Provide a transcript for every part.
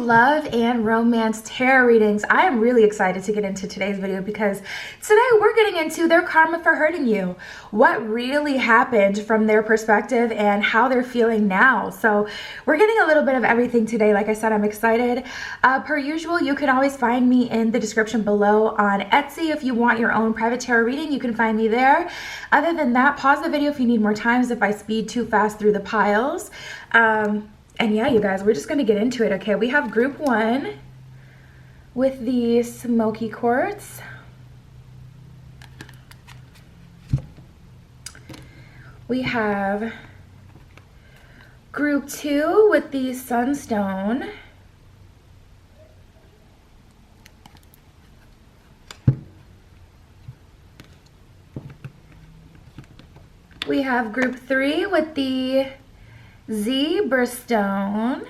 love and romance tarot readings. I am really excited to get into today's video because today we're getting into their karma for hurting you. What really happened from their perspective and how they're feeling now. So we're getting a little bit of everything today. Like I said, I'm excited. Per usual, you can always find me in the description below on Etsy. If you want your own private tarot reading, you can find me there. Other than that, pause the video if you need more times if I speed too fast through the piles. And yeah, you guys, we're just going to get into it, okay? We have group 1 with the smoky quartz. We have group 2 with the sunstone. We have group 3 with the zebra stone.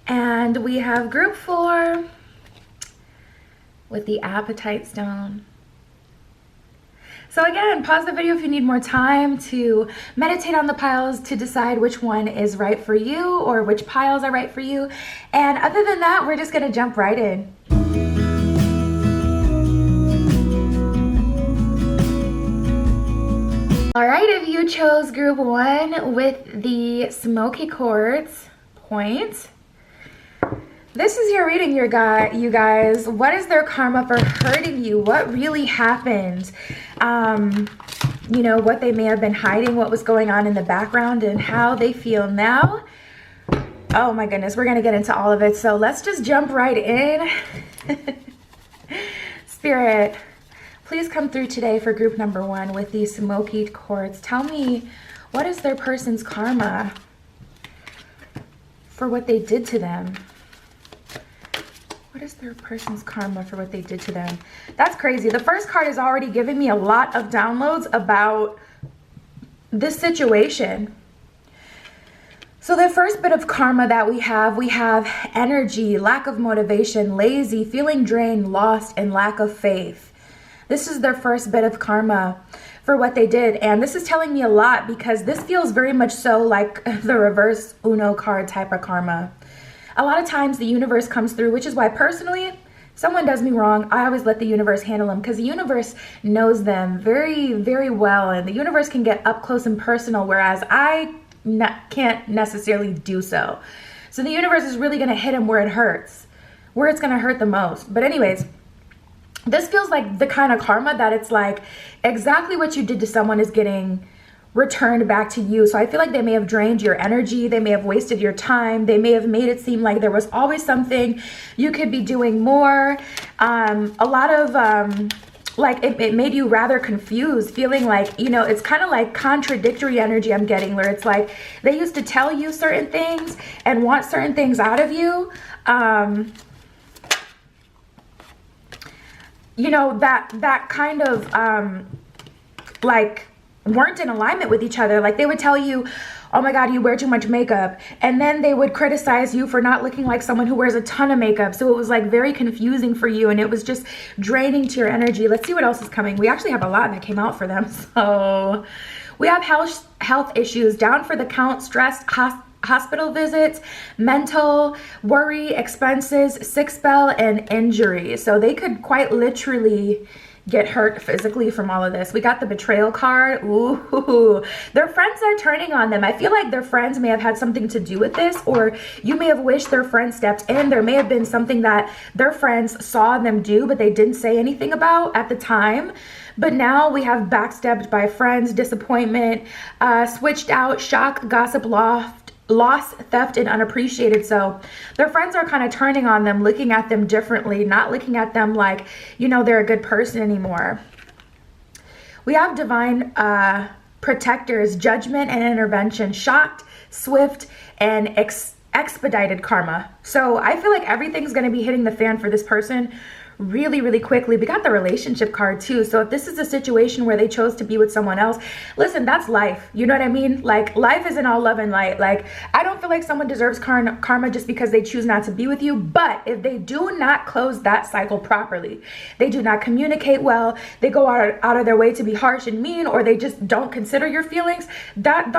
And we have group 4 with the apatite stone. So again, pause the video if you need more time to meditate on the piles to decide which one is right for you or which piles are right for you. And other than that, we're just gonna jump right in. All right, if you chose group 1 with the smoky quartz point, this is your reading, you guys. What is their karma for hurting you? What really happened? You know, what they may have been hiding, what was going on in the background, and how they feel now. Oh my goodness, we're gonna get into all of it. So let's just jump right in. Spirit, please come through today for group number 1 with the smoky quartz. Tell me, what is their person's karma for what they did to them? What is their person's karma for what they did to them? That's crazy. The first card is already giving me a lot of downloads about this situation. So the first bit of karma that we have energy, lack of motivation, lazy, feeling drained, lost, and lack of faith. This is their first bit of karma for what they did. And this is telling me a lot because this feels very much so like the reverse Uno card type of karma. A lot of times the universe comes through, which is why personally, someone does me wrong, I always let the universe handle them because the universe knows them very, very well. And the universe can get up close and personal, whereas I can't necessarily do so. So the universe is really going to hit them where it hurts, where it's going to hurt the most. But anyways, this feels like the kind of karma that it's like exactly what you did to someone is getting returned back to you. So I feel like they may have drained your energy. They may have wasted your time. They may have made it seem like there was always something you could be doing more. A lot of like it made you rather confused, feeling like, you know, it's kind of like contradictory energy I'm getting, where it's like they used to tell you certain things and want certain things out of you. You know, that kind of like weren't in alignment with each other. Like they would tell you, oh my God, you wear too much makeup. And then they would criticize you for not looking like someone who wears a ton of makeup. So it was like very confusing for you and it was just draining to your energy. Let's see what else is coming. We actually have a lot that came out for them. So we have health issues, down for the count, stress, hospital visits, mental worry, expenses, sick spell, and injury. So they could quite literally get hurt physically from all of this. We got the betrayal card. Ooh, their friends are turning on them. I feel like their friends may have had something to do with this, or you may have wished their friend stepped in. There may have been something that their friends saw them do, but they didn't say anything about at the time. But now we have backstabbed by friends, disappointment, switched out, shock, gossip, loss, theft, and unappreciated. So their friends are kind of turning on them, looking at them differently, not looking at them like, you know, they're a good person anymore. We have divine protectors, judgment and intervention, shocked, swift, and expedited karma. So I feel like everything's going to be hitting the fan for this person really, really quickly. We got the relationship card too. So if this is a situation where they chose to be with someone else, listen, that's life. You know what I mean? Like, life isn't all love and light. Like, I don't feel like someone deserves karma just because they choose not to be with you. But if they do not close that cycle properly, they do not communicate well, they go out of their way to be harsh and mean, or they just don't consider your feelings, that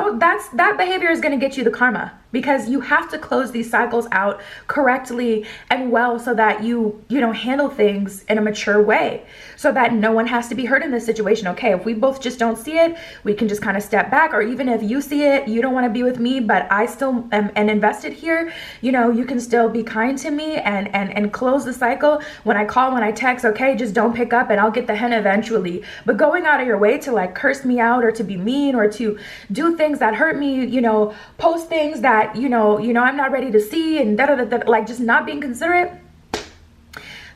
behavior is going to get you the karma, because you have to close these cycles out correctly and well, so that you handle things in a mature way, so that no one has to be hurt in this situation. Okay, if we both just don't see it, we can just kind of step back. Or even if you see it, you don't want to be with me, but I still am invested here, you can still be kind to me and close the cycle. When I call, when I text, okay, just don't pick up and I'll get the hen eventually. But going out of your way to like curse me out, or to be mean, or to do things that hurt me, post things that I'm not ready to see, and like just not being considerate,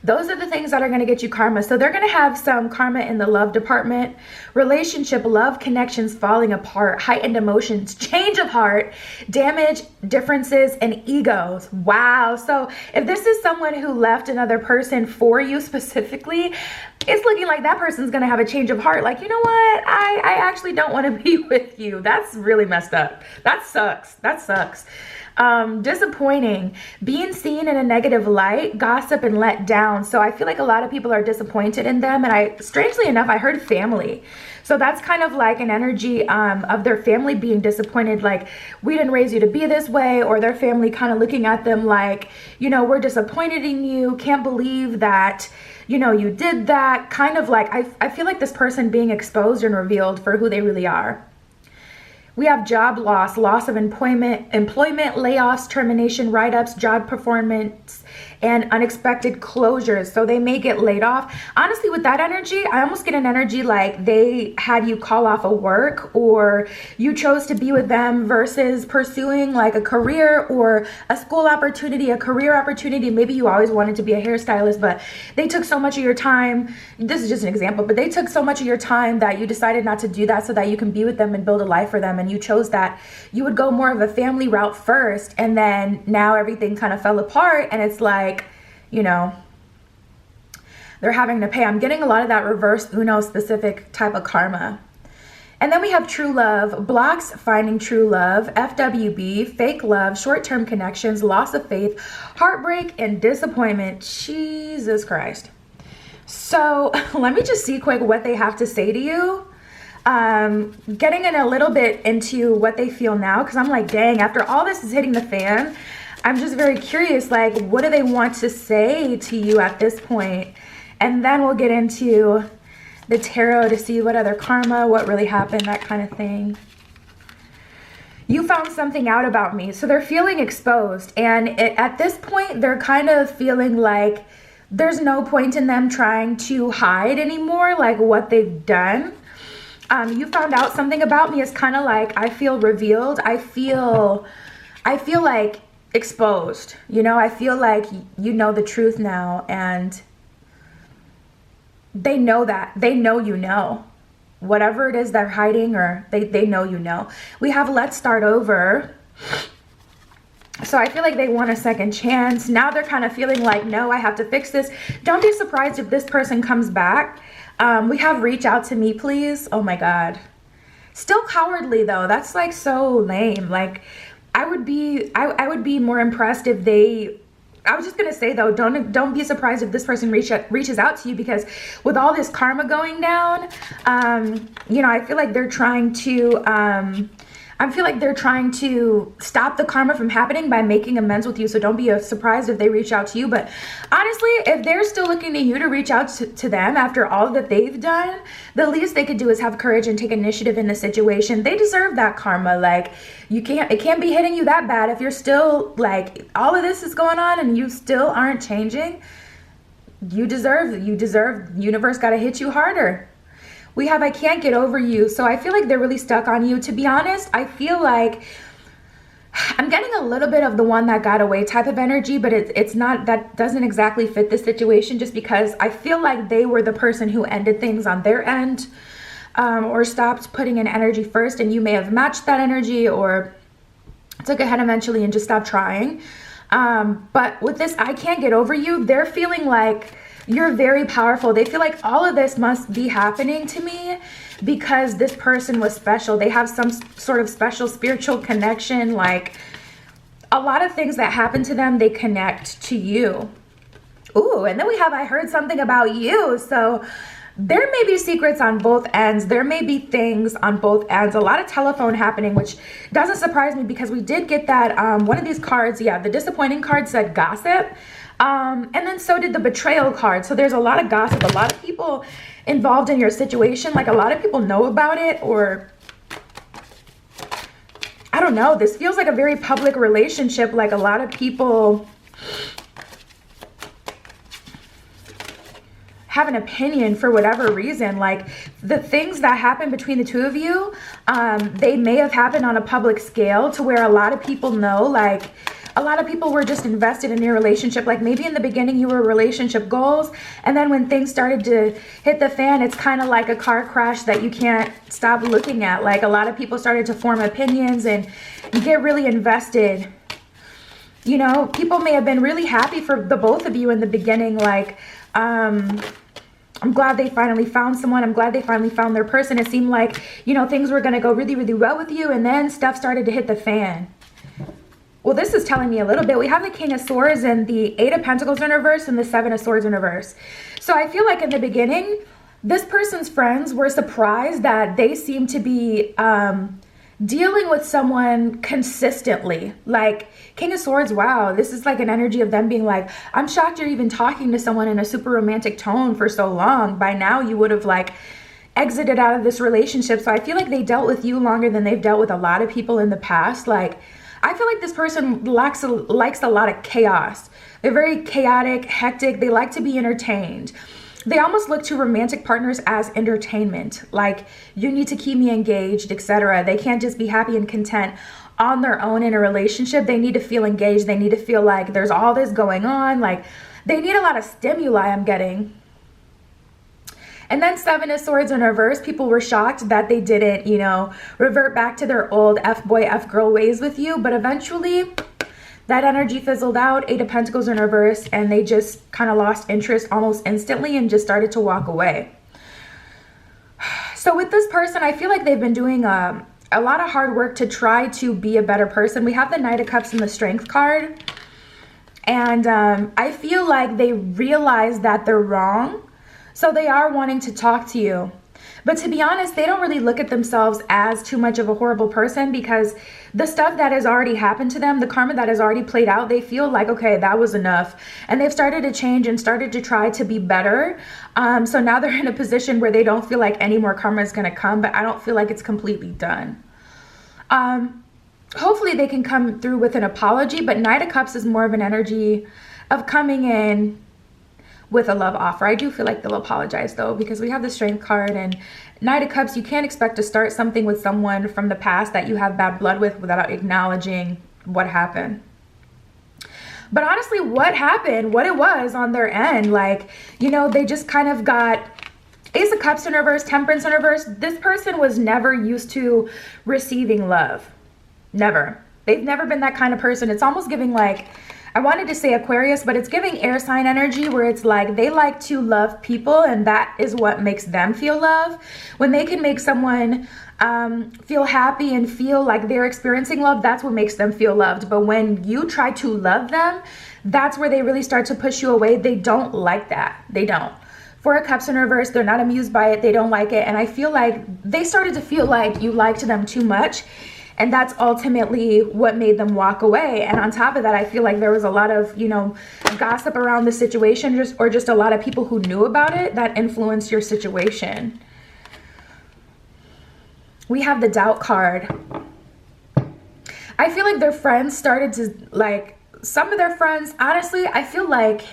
those are the things that are going to get you karma. So they're going to have some karma in the love department, relationship, love connections falling apart, heightened emotions, change of heart, damage, differences, and egos. Wow. So if this is someone who left another person for you specifically, it's looking like that person's going to have a change of heart. Like, you know what? I actually don't want to be with you. That's really messed up. That sucks. That sucks. Disappointing, being seen in a negative light, gossip, and let down. So I feel like a lot of people are disappointed in them. And strangely enough, I heard family. So that's kind of like an energy of their family being disappointed, like, we didn't raise you to be this way, or their family kind of looking at them like, we're disappointed in you, can't believe that, you did that. Kind of like, I feel like this person being exposed and revealed for who they really are. We have job loss, loss of employment, layoffs, termination, write-ups, job performance, and unexpected closures. So they may get laid off. Honestly, with that energy, I almost get an energy like they had you call off of work, or you chose to be with them versus pursuing like a career or a school opportunity, a career opportunity. Maybe you always wanted to be a hairstylist, but they took so much of your time. This is just an example, but they took so much of your time that you decided not to do that so that you can be with them and build a life for them. And you chose that you would go more of a family route first, and then now everything kind of fell apart, and it's like, they're having to pay. I'm getting a lot of that reverse Uno specific type of karma. And then we have true love, blocks finding true love, FWB, fake love, short-term connections, loss of faith, heartbreak, and disappointment. Jesus Christ. So let me just see quick what they have to say to you. Getting in a little bit into what they feel now, because I'm like, dang, after all this is hitting the fan, I'm just very curious, like, what do they want to say to you at this point? And then we'll get into the tarot to see what other karma, what really happened, that kind of thing. You found something out about me. So they're feeling exposed. And at this point, they're kind of feeling like there's no point in them trying to hide anymore, like what they've done. You found out something about me is kind of like, I feel revealed. I feel like exposed, I feel like you know the truth now, and they know that. They know, whatever it is they're hiding, or they know. We have let's start over. So I feel like they want a second chance. Now they're kind of feeling like, no, I have to fix this. Don't be surprised if this person comes back. We have reach out to me, please. Oh my God. Still cowardly though. That's like so lame. Like, I would be more impressed if they, I was just going to say though, don't be surprised if this person reaches out to you, because with all this karma going down, I feel like they're trying to, stop the karma from happening by making amends with you. So don't be surprised if they reach out to you. But honestly, if they're still looking to you to reach out to them after all that they've done, the least they could do is have courage and take initiative in the situation. They deserve that karma. Like, it can't be hitting you that bad if you're still like, all of this is going on and you still aren't changing. You deserve, universe got to hit you harder. We have I can't get over you. So I feel like they're really stuck on you. To be honest, I feel like I'm getting a little bit of the one that got away type of energy, but it's not, that doesn't exactly fit the situation, just because I feel like they were the person who ended things on their end, or stopped putting in energy first, and you may have matched that energy or took ahead eventually and just stopped trying. But with this I can't get over you, they're feeling like You're very powerful. They feel like all of this must be happening to me because this person was special. They have some sort of special spiritual connection. Like a lot of things that happen to them, they connect to you. Ooh, and then we have, I heard something about you. So there may be secrets on both ends. There may be things on both ends. A lot of telephone happening, which doesn't surprise me because we did get that, one of these cards, yeah, the disappointing card said gossip. And then so did the betrayal card. So there's a lot of gossip, a lot of people involved in your situation. Like a lot of people know about it, or I don't know. This feels like a very public relationship. Like a lot of people have an opinion for whatever reason. Like the things that happen between the two of you, they may have happened on a public scale to where a lot of people know. Like a lot of people were just invested in your relationship. Like maybe in the beginning you were relationship goals, and then when things started to hit the fan, it's kind of like a car crash that you can't stop looking at. Like a lot of people started to form opinions and get really invested. You know, people may have been really happy for the both of you in the beginning. Like, I'm glad they finally found someone. I'm glad they finally found their person. It seemed like, you know, things were going to go really, really well with you. And then stuff started to hit the fan. Well, this is telling me a little bit. We have the King of Swords and the Eight of Pentacles in reverse and the Seven of Swords in reverse. So I feel like in the beginning, this person's friends were surprised that they seemed to be dealing with someone consistently. Like King of Swords, wow, this is like an energy of them being like, I'm shocked you're even talking to someone in a super romantic tone for so long. By now you would have like exited out of this relationship. So I feel like they dealt with you longer than they've dealt with a lot of people in the past. Like I feel like this person likes a lot of chaos. They're very chaotic, hectic. They like to be entertained. They almost look to romantic partners as entertainment. Like, you need to keep me engaged, etc. They can't just be happy and content on their own in a relationship. They need to feel engaged. They need to feel like there's all this going on. Like, they need a lot of stimuli, I'm getting. And then Seven of Swords in reverse. People were shocked that they didn't, you know, revert back to their old F-boy, F-girl ways with you. But eventually, that energy fizzled out. Eight of Pentacles in reverse. And they just kind of lost interest almost instantly and just started to walk away. So with this person, I feel like they've been doing a lot of hard work to try to be a better person. We have the Knight of Cups and the Strength card. And I feel like they realize that they're wrong. So they are wanting to talk to you. But to be honest, they don't really look at themselves as too much of a horrible person, because the stuff that has already happened to them, the karma that has already played out, they feel like, okay, that was enough. And they've started to change and started to try to be better. So now they're in a position where they don't feel like any more karma is going to come, but I don't feel like it's completely done. Hopefully they can come through with an apology, but Knight of Cups is more of an energy of coming in with a love offer. I do feel like they'll apologize though, because we have the Strength card and Knight of Cups. You can't expect to start something with someone from the past that you have bad blood with without acknowledging what happened. But honestly, what happened, what it was on their end, like, you know, they just kind of got Ace of Cups in reverse, Temperance in reverse. This person was never used to receiving love. Never. They've never been that kind of person. It's almost giving like, I wanted to say Aquarius, but it's giving air sign energy, where it's like they like to love people, and that is what makes them feel love. When they can make someone feel happy and feel like they're experiencing love, that's what makes them feel loved. But when you try to love them, that's where they really start to push you away. They don't like that. They don't. Four of Cups in reverse, they're not amused by it. They don't like it. And I feel like they started to feel like you liked them too much. And that's ultimately what made them walk away. And on top of that, I feel like there was a lot of, you know, gossip around the situation, or just a lot of people who knew about it that influenced your situation. We have the Doubt card. I feel like their friends started to, like, some of their friends, honestly, I feel like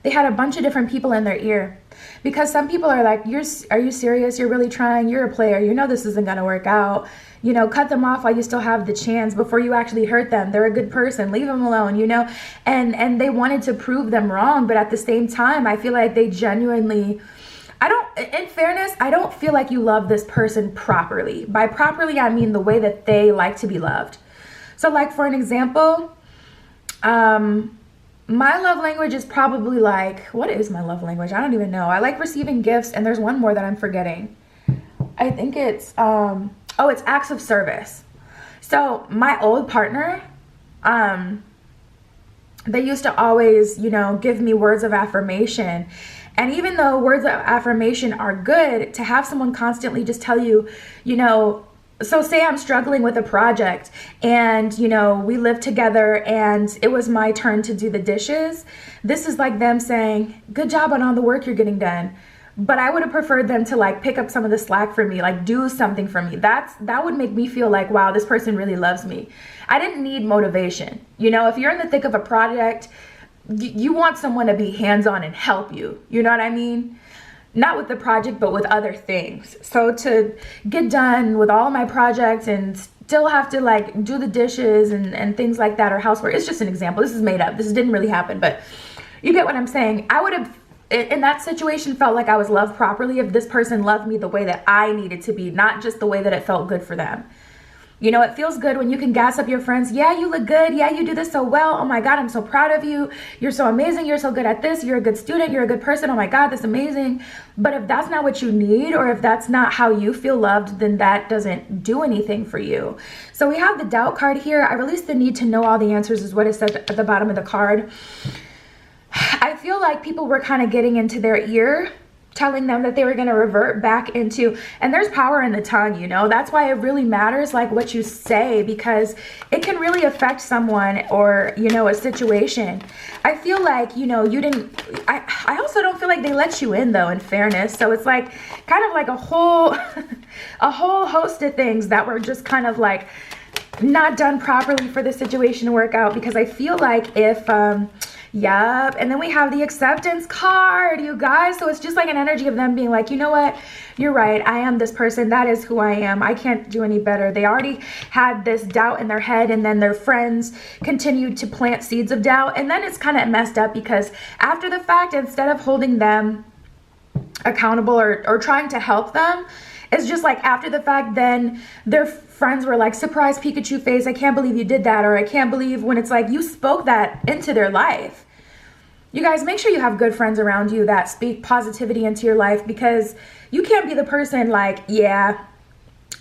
they had a bunch of different people in their ear. Because some people are like, are you serious? You're really trying? You're a player. You know this isn't going to work out. You know, cut them off while you still have the chance before you actually hurt them. They're a good person. Leave them alone, you know. And they wanted to prove them wrong. But at the same time, I feel like they genuinely, in fairness, I don't feel like you love this person properly. By properly, I mean the way that they like to be loved. So like for an example, My love language is probably like, what is my love language? I don't even know. I like receiving gifts, and there's one more that I'm forgetting. I think it's, oh, it's acts of service. So my old partner, they used to always, you know, give me words of affirmation. And even though words of affirmation are good, to have someone constantly just tell you, you know, so say I'm struggling with a project and, you know, we live together and it was my turn to do the dishes. This is like them saying, good job on all the work you're getting done. But I would have preferred them to like pick up some of the slack for me, like do something for me. That would make me feel like, wow, this person really loves me. I didn't need motivation. You know, if you're in the thick of a project, you want someone to be hands-on and help you. You know what I mean? Not with the project, but with other things. So to get done with all my projects and still have to like do the dishes and things like that, or housework, it's just an example. This is made up. This didn't really happen, but you get what I'm saying. I would have, in that situation, felt like I was loved properly if this person loved me the way that I needed to be, not just the way that it felt good for them. You know, it feels good when you can gas up your friends. Yeah, you look good. Yeah, you do this so well. Oh my God, I'm so proud of you. You're so amazing. You're so good at this. You're a good student. You're a good person. Oh my God, that's amazing. But if that's not what you need, or if that's not how you feel loved, then that doesn't do anything for you. So we have the doubt card here. I release the need to know all the answers is what it says at the bottom of the card. I feel like people were kind of getting into their ear, telling them that they were going to revert back into, and there's power in the tongue, you know. That's why it really matters like what you say, because it can really affect someone or, you know, a situation. I feel like, you know, you didn't, I also don't feel like they let you in though, in fairness. So it's like kind of like a whole a whole host of things that were just kind of like not done properly for the situation to work out, because I feel like if yep. And then we have the acceptance card, you guys. So it's just like an energy of them being like, you know what? You're right. I am this person. That is who I am. I can't do any better. They already had this doubt in their head, and then their friends continued to plant seeds of doubt. And then it's kind of messed up, because after the fact, instead of holding them accountable or trying to help them, it's just like after the fact, then their friends were like, surprise Pikachu face, I can't believe you did that, or I can't believe, when it's like you spoke that into their life. You guys, make sure you have good friends around you that speak positivity into your life, because you can't be the person like, yeah,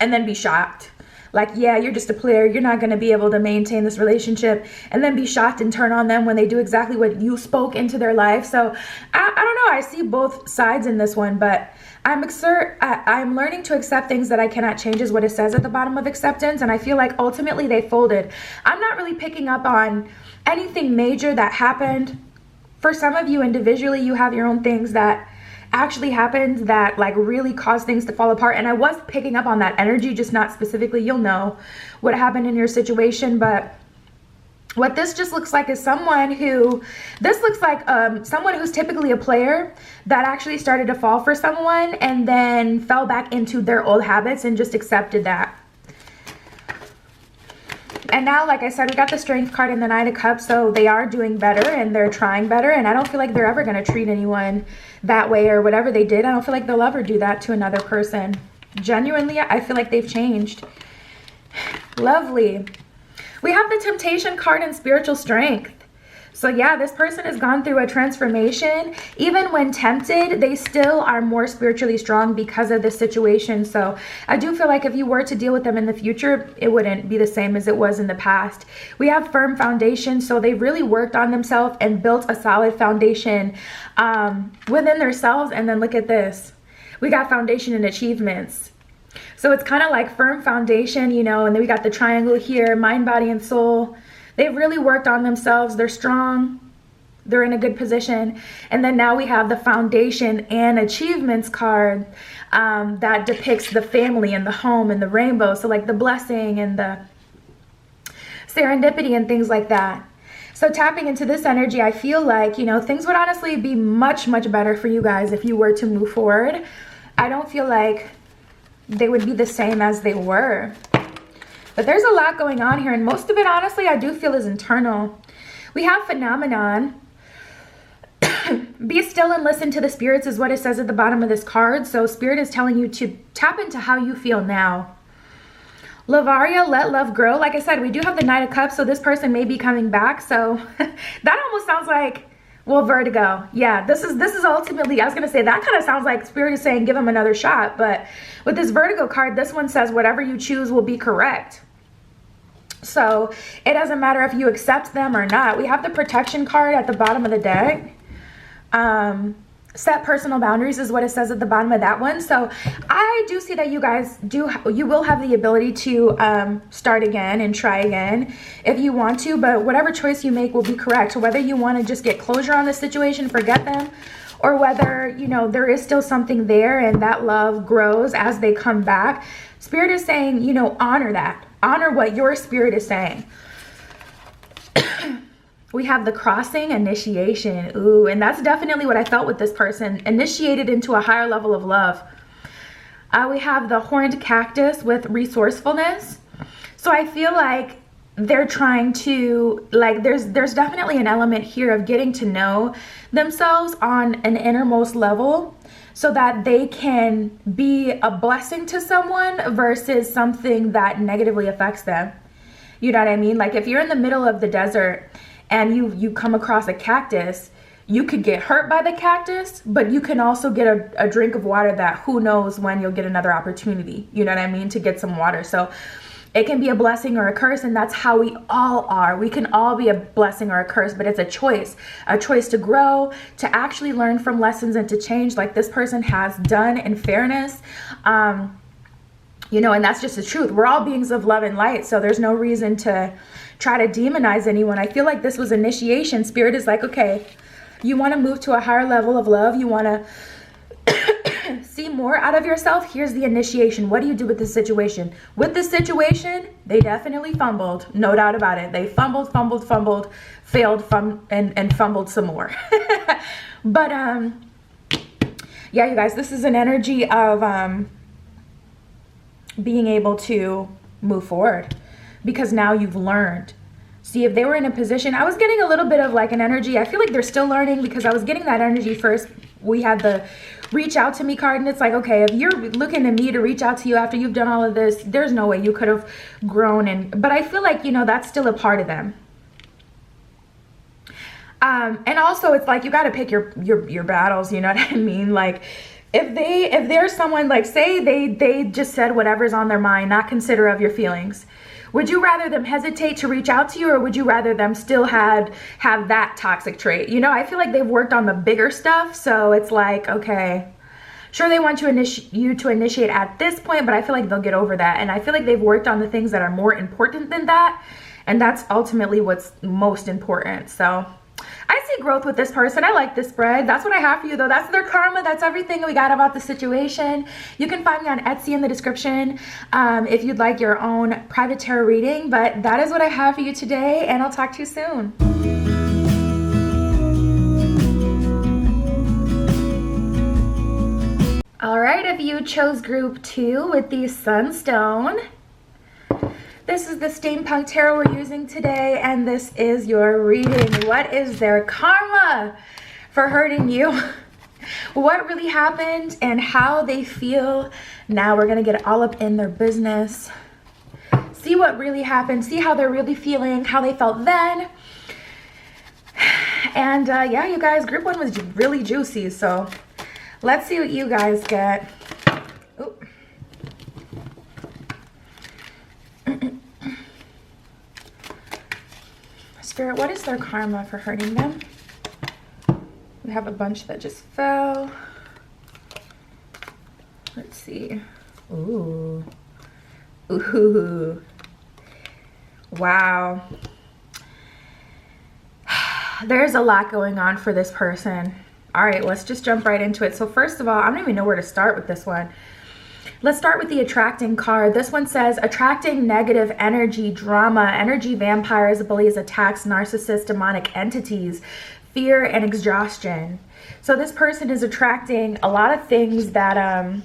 and then be shocked. Like, yeah, you're just a player. You're not going to be able to maintain this relationship, and then be shocked and turn on them when they do exactly what you spoke into their life. So I don't know. I see both sides in this one, but I'm learning to accept things that I cannot change is what it says at the bottom of acceptance. And I feel like ultimately they folded. I'm not really picking up on anything major that happened. For some of you individually, you have your own things that actually happened that like really caused things to fall apart. And I was picking up on that energy, just not specifically. You'll know what happened in your situation, but what this just looks like is someone who's typically a player that actually started to fall for someone and then fell back into their old habits and just accepted that. And now, like I said, we got the Strength card and the Knight of Cups, so they are doing better and they're trying better. And I don't feel like they're ever going to treat anyone that way, or whatever they did, I don't feel like they'll ever do that to another person. Genuinely, I feel like they've changed. Lovely. We have the Temptation card and Spiritual Strength. So yeah, this person has gone through a transformation. Even when tempted, they still are more spiritually strong because of this situation. So I do feel like if you were to deal with them in the future, it wouldn't be the same as it was in the past. We have firm foundation. So they really worked on themselves and built a solid foundation within themselves. And then look at this. We got foundation and achievements. So it's kind of like firm foundation, you know, and then we got the triangle here, mind, body, and soul. They've really worked on themselves. They're strong. They're in a good position. And then now we have the foundation and achievements card that depicts the family and the home and the rainbow. So like the blessing and the serendipity and things like that. So tapping into this energy, I feel like, you know, things would honestly be much, much better for you guys if you were to move forward. I don't feel like they would be the same as they were. But there's a lot going on here, and most of it, honestly, I do feel is internal. We have phenomenon. Be still and listen to the spirits is what it says at the bottom of this card. So spirit is telling you to tap into how you feel now. Lavaria, let love grow. Like I said, we do have the Knight of Cups, so this person may be coming back. So that almost sounds like, well, Vertigo. Yeah, this is ultimately, I was going to say, that kind of sounds like Spirit is saying give him another shot. But with this Vertigo card, this one says whatever you choose will be correct. So it doesn't matter if you accept them or not. We have the Protection card at the bottom of the deck. Set personal boundaries is what it says at the bottom of that one. So I do see that you guys you will have the ability to start again and try again if you want to, but whatever choice you make will be correct. So whether you want to just get closure on the situation, forget them, or whether, you know, there is still something there and that love grows as they come back. Spirit is saying, you know, honor that. Honor what your spirit is saying. We have the Crossing, initiation. Ooh, and that's definitely what I felt with this person. Initiated into a higher level of love. We have the Horned Cactus with resourcefulness. So I feel like they're trying to, like, there's definitely an element here of getting to know themselves on an innermost level so that they can be a blessing to someone versus something that negatively affects them. You know what I mean? Like if you're in the middle of the desert and you come across a cactus, you could get hurt by the cactus, but you can also get a drink of water that who knows when you'll get another opportunity, you know what I mean, to get some water. So it can be a blessing or a curse, and that's how we all are. We can all be a blessing or a curse, but it's a choice to grow, to actually learn from lessons and to change like this person has done in fairness. You know, and that's just the truth. We're all beings of love and light, so there's no reason to try to demonize anyone. I feel like this was initiation. Spirit is like, okay, you want to move to a higher level of love. You want to see more out of yourself. Here's the initiation. What do you do with this situation? With this situation, they definitely fumbled. No doubt about it. They fumbled, failed, and fumbled some more. But, yeah, you guys, this is an energy of being able to move forward because now you've learned. See, if they were in a position, I was getting a little bit of like an energy. I feel like they're still learning because I was getting that energy first. We had the reach out to me card, and it's like, okay, if you're looking to me to reach out to you after you've done all of this, there's no way you could have grown. But I feel like, you know, that's still a part of them. And also it's like, you got to pick your battles. You know what I mean? Like, if there's someone, like, say they just said whatever's on their mind, not considerate of your feelings, would you rather them hesitate to reach out to you, or would you rather them still have that toxic trait? You know, I feel like they've worked on the bigger stuff, so it's like, okay, sure, they want you to initiate at this point, but I feel like they'll get over that. And I feel like they've worked on the things that are more important than that, and that's ultimately what's most important. So I see growth with this person. I like this spread. That's what I have for you, though. That's their karma. That's everything we got about the situation. You can find me on Etsy in the description if you'd like your own private tarot reading. But that is what I have for you today, and I'll talk to you soon. All right, if you chose group 2 with the Sunstone, this is the Steampunk Tarot we're using today, and this is your reading. What is their karma for hurting you? What really happened and how they feel. Now we're going to get all up in their business. See what really happened. See how they're really feeling, how they felt then. And yeah, you guys, group 1 was really juicy. So let's see what you guys get. Ooh. Spirit, what is their karma for hurting them? We have a bunch that just fell. Let's see. Ooh. Ooh. Wow. There's a lot going on for this person. All right, let's just jump right into it. So first of all, I don't even know where to start with this one. Let's start with the attracting card. This one says, attracting negative energy, drama, energy vampires, bullies, attacks, narcissists, demonic entities, fear, and exhaustion. So this person is attracting a lot of things that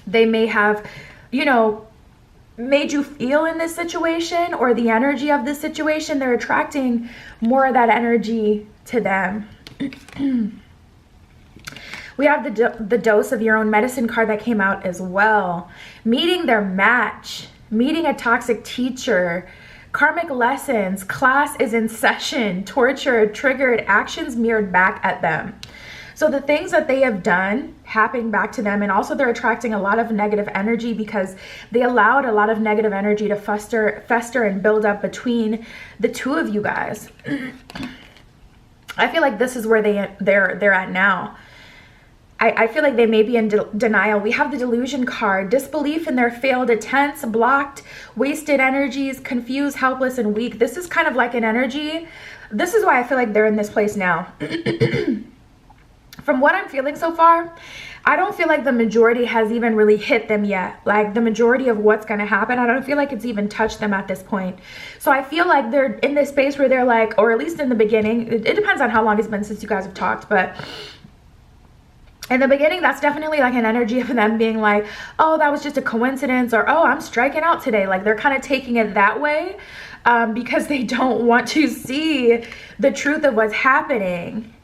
they may have, you know, made you feel in this situation, or the energy of this situation. They're attracting more of that energy to them. We have the dose of your own medicine card that came out as well. Meeting their match, meeting a toxic teacher, karmic lessons, class is in session, torture, triggered, actions mirrored back at them. So the things that they have done happening back to them, and also they're attracting a lot of negative energy because they allowed a lot of negative energy to fester and build up between the two of you guys. I feel like this is where they're at now. I feel like they may be in denial. We have the delusion card, disbelief in their failed attempts, blocked, wasted energies, confused, helpless, and weak. This is kind of like an energy. This is why I feel like they're in this place now. From what I'm feeling so far, I don't feel like the majority has even really hit them yet. Like the majority of what's going to happen, I don't feel like it's even touched them at this point. So I feel like they're in this space where they're like, or at least in the beginning, it depends on how long it's been since you guys have talked, but in the beginning, that's definitely like an energy of them being like, oh, that was just a coincidence, or oh, I'm striking out today. Like they're kind of taking it that way because they don't want to see the truth of what's happening.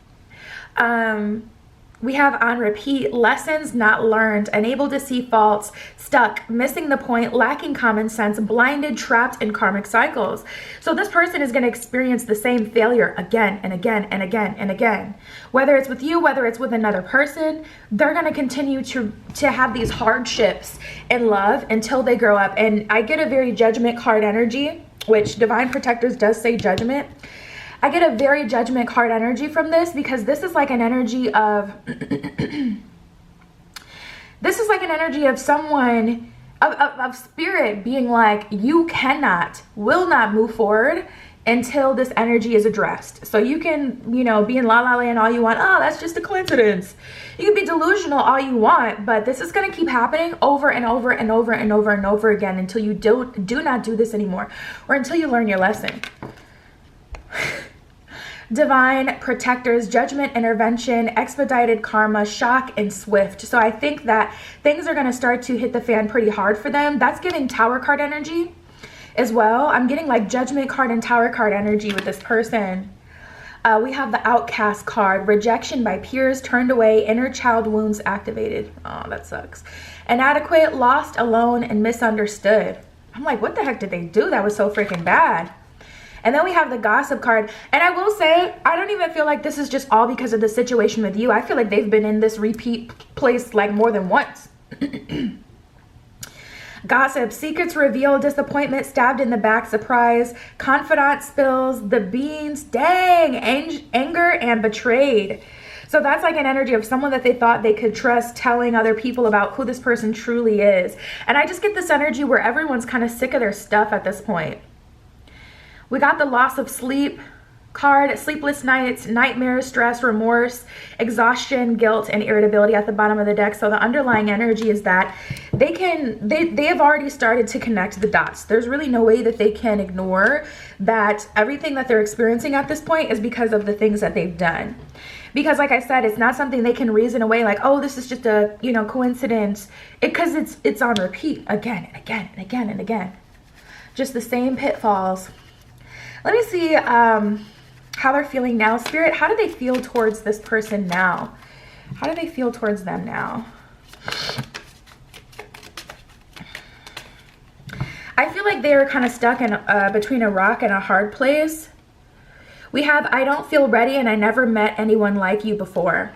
We have on repeat, lessons not learned, unable to see faults, stuck, missing the point, lacking common sense, blinded, trapped in karmic cycles. So this person is going to experience the same failure again and again and again and again. Whether it's with you, whether it's with another person, they're going to continue to have these hardships in love until they grow up. And I get a very judgment card energy, which Divine Protectors does say judgment. I get a very judgment card energy from this because this is like an energy of this is like an energy of someone of spirit being like, you will not move forward until this energy is addressed. So you can, you know, be in la la land all you want. Oh, that's just a coincidence. You can be delusional all you want, but this is going to keep happening over and over and over and over and over again until you do not do this anymore, or until you learn your lesson. Divine Protectors, judgment, intervention, expedited karma, shock, and swift. So I think that things are going to start to hit the fan pretty hard for them. That's giving Tower card energy as well. I'm getting like judgment card and Tower card energy with this person. We have the Outcast card, rejection by peers, turned away, inner child wounds activated. Oh, that sucks. Inadequate, lost, alone, and misunderstood. I'm like, what the heck did they do? That was so freaking bad. And then we have the Gossip card. And I will say, I don't even feel like this is just all because of the situation with you. I feel like they've been in this repeat place like more than once. Gossip, secrets revealed, disappointment, stabbed in the back, surprise, confidant spills, the beans, dang, anger, and betrayed. So that's like an energy of someone that they thought they could trust telling other people about who this person truly is. And I just get this energy where everyone's kind of sick of their stuff at this point. We got the loss of sleep card, sleepless nights, nightmares, stress, remorse, exhaustion, guilt, and irritability at the bottom of the deck. So the underlying energy is that they have already started to connect the dots. There's really no way that they can ignore that everything that they're experiencing at this point is because of the things that they've done. Because like I said, it's not something they can reason away like, oh, this is just a, you know, coincidence. Because it's on repeat again and again and again and again. Just the same pitfalls. Let me see how they're feeling now. Spirit, how do they feel towards this person now? How do they feel towards them now? I feel like they are kind of stuck in between a rock and a hard place. We have, I don't feel ready and I never met anyone like you before.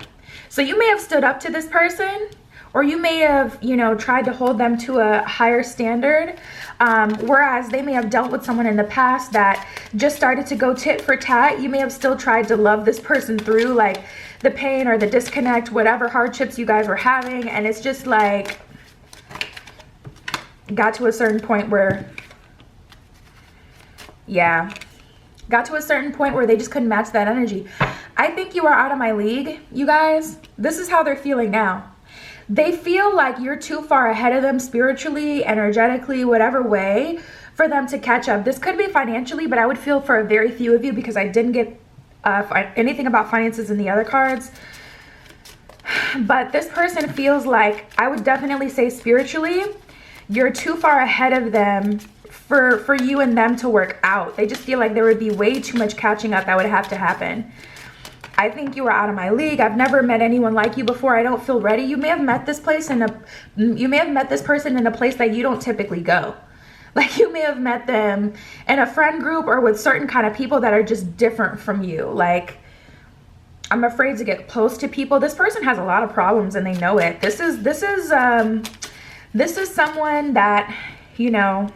So you may have stood up to this person, or you may have, you know, tried to hold them to a higher standard. Whereas they may have dealt with someone in the past that just started to go tit for tat. You may have still tried to love this person through like the pain or the disconnect, whatever hardships you guys were having. And it's just like, got to a certain point where, yeah, got to a certain point where they just couldn't match that energy. I think you are out of my league, you guys. This is how they're feeling now. They feel like you're too far ahead of them spiritually, energetically, whatever way, for them to catch up. This could be financially, but I would feel for a very few of you because I didn't get anything about finances in the other cards. But this person feels like, I would definitely say spiritually, you're too far ahead of them for you and them to work out. They just feel like there would be way too much catching up that would have to happen. I think you are out of my league. I've never met anyone like you before. I don't feel ready. You may have met this person in a place that you don't typically go. Like you may have met them in a friend group or with certain kind of people that are just different from you. Like, I'm afraid to get close to people. This person has a lot of problems and they know it. This is someone that, you know,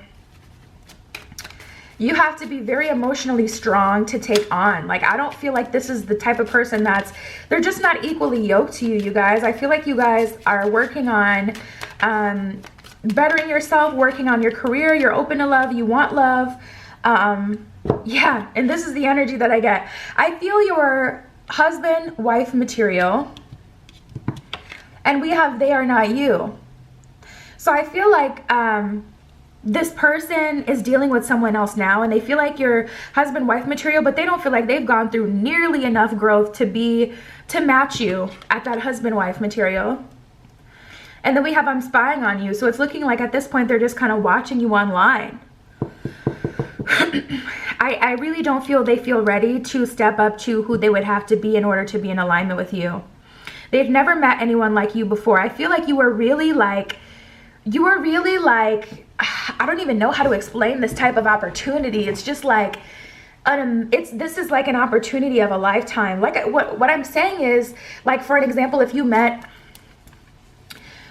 you have to be very emotionally strong to take on. Like, I don't feel like this is the type of person they're just not equally yoked to you, you guys. I feel like you guys are working on bettering yourself, working on your career. You're open to love. You want love. Yeah, and this is the energy that I get. I feel your husband, wife material. And we have they are not you. So I feel like this person is dealing with someone else now, and they feel like your husband wife material, but they don't feel like they've gone through nearly enough growth to match you at that husband wife material. And then we have I'm spying on you. So it's looking like at this point they're just kind of watching you online. I really don't feel they feel ready to step up to who they would have to be in order to be in alignment with you. They've never met anyone like you before. I feel like you were really like I don't even know how to explain this type of opportunity. It's just like this is like an opportunity of a lifetime. Like what I'm saying is, like, for an example, if you met,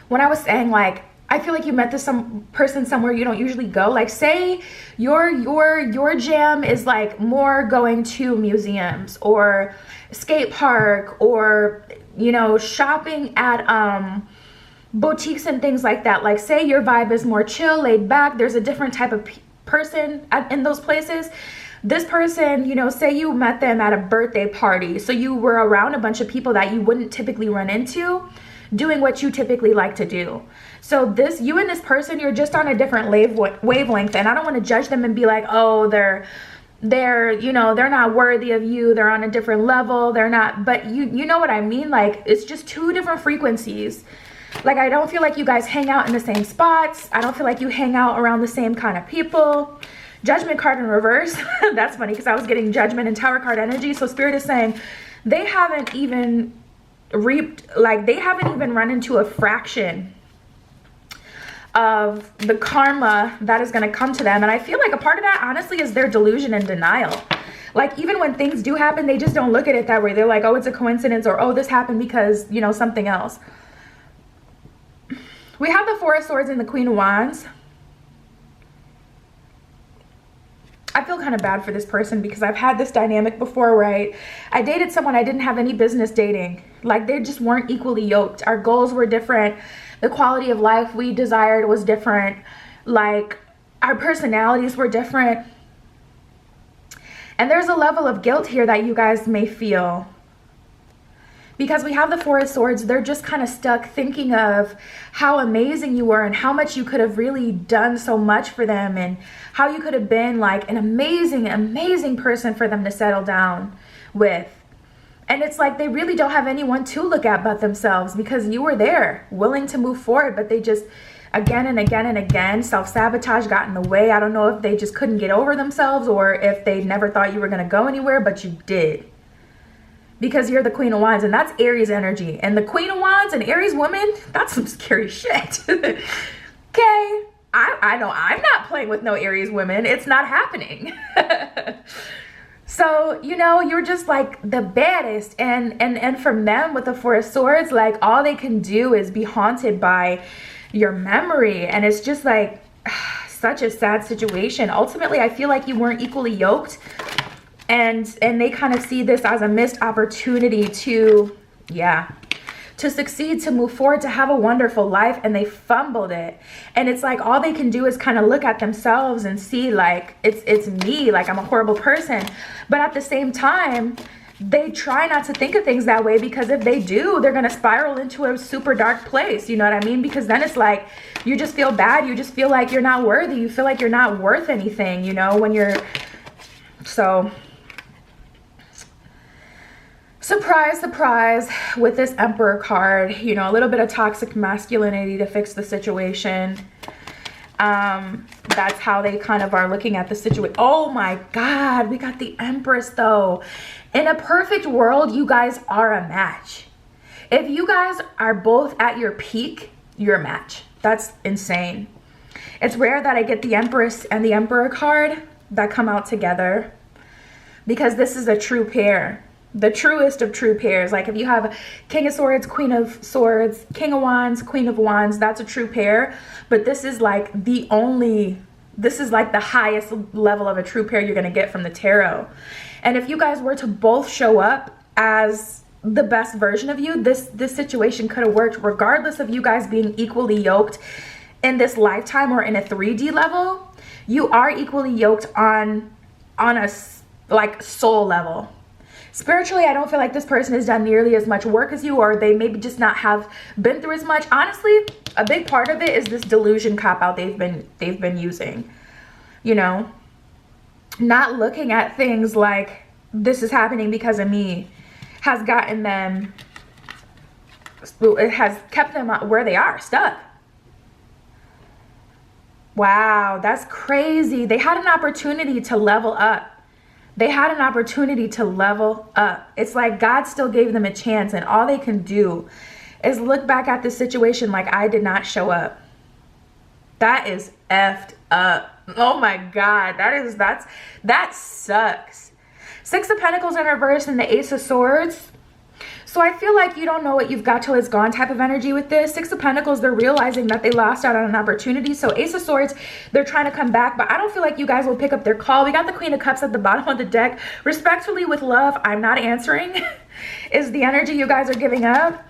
when I was saying, like, I feel like you met this person somewhere you don't usually go. Like, say your jam is like more going to museums or skate park or, you know, shopping at boutiques and things like that. Like, say your vibe is more chill, laid back. There's a different type of person in those places. This person, you know, say you met them at a birthday party. So you were around a bunch of people that you wouldn't typically run into doing what you typically like to do. So you and this person, you're just on a different wavelength. And I don't want to judge them and be like, oh, they're you know, they're not worthy of you. They're on a different level. They're not, but you know what I mean? Like, it's just two different frequencies. Like, I don't feel like you guys hang out in the same spots. I don't feel like you hang out around the same kind of people. Judgment card in reverse. That's funny because I was getting Judgment and Tower card energy. So Spirit is saying they haven't even they haven't even run into a fraction of the karma that is going to come to them. And I feel like a part of that, honestly, is their delusion and denial. Like, even when things do happen, they just don't look at it that way. They're like, oh, it's a coincidence, or oh, this happened because, you know, something else. We have the Four of Swords and the Queen of Wands. I feel kind of bad for this person because I've had this dynamic before, right? I dated someone I didn't have any business dating. Like, they just weren't equally yoked. Our goals were different. The quality of life we desired was different. Like, our personalities were different. And there's a level of guilt here that you guys may feel. Because we have the Four of Swords, they're just kind of stuck thinking of how amazing you were and how much you could have really done so much for them and how you could have been like an amazing, amazing person for them to settle down with. And it's like they really don't have anyone to look at but themselves because you were there, willing to move forward, but they just again and again and again, self-sabotage got in the way. I don't know if they just couldn't get over themselves or if they never thought you were going to go anywhere, but you did. Because you're the Queen of Wands, and that's Aries energy. And the Queen of Wands and Aries woman, that's some scary shit. Okay, I know I'm not playing with no Aries women. It's not happening. So, you know, you're just like the baddest. And from them with the Four of Swords, like all they can do is be haunted by your memory. And it's just like such a sad situation. Ultimately, I feel like you weren't equally yoked. And they kind of see this as a missed opportunity to succeed, to move forward, to have a wonderful life, and they fumbled it. And it's like all they can do is kind of look at themselves and see like it's me, like I'm a horrible person. But at the same time, they try not to think of things that way, because if they do, they're going to spiral into a super dark place. You know what I mean? Because then it's like you just feel bad. You just feel like you're not worthy. You feel like you're not worth anything, you know, when you're so... Surprise, surprise, with this Emperor card, you know, a little bit of toxic masculinity to fix the situation. That's how they kind of are looking at the situation. Oh my God, we got the Empress though. In a perfect world, you guys are a match. If you guys are both at your peak, you're a match. That's insane. It's rare that I get the Empress and the Emperor card that come out together, because this is a true pair. The truest of true pairs. Like if you have King of Swords, Queen of Swords, King of Wands, Queen of Wands, that's a true pair. But this is like this is like the highest level of a true pair you're going to get from the tarot. And if you guys were to both show up as the best version of you, this situation could have worked regardless of you guys being equally yoked in this lifetime or in a 3D level. You are equally yoked on a like soul level. Spiritually, I don't feel like this person has done nearly as much work as you, or they maybe just not have been through as much. Honestly, a big part of it is this delusion cop-out they've been using. You know, not looking at things like this is happening because of me has gotten them, it has kept them where they are, stuck. Wow, that's crazy. They had an opportunity to level up. They had an opportunity to level up. It's like God still gave them a chance, and all they can do is look back at the situation like I did not show up. That is effed up. Oh my God, that sucks. Six of Pentacles in reverse and the Ace of Swords. So I feel like you don't know what you've got till it's gone type of energy with this. Six of Pentacles, they're realizing that they lost out on an opportunity. So Ace of Swords, they're trying to come back, but I don't feel like you guys will pick up their call. We got the Queen of Cups at the bottom of the deck. Respectfully, with love, I'm not answering. Is the energy you guys are giving up,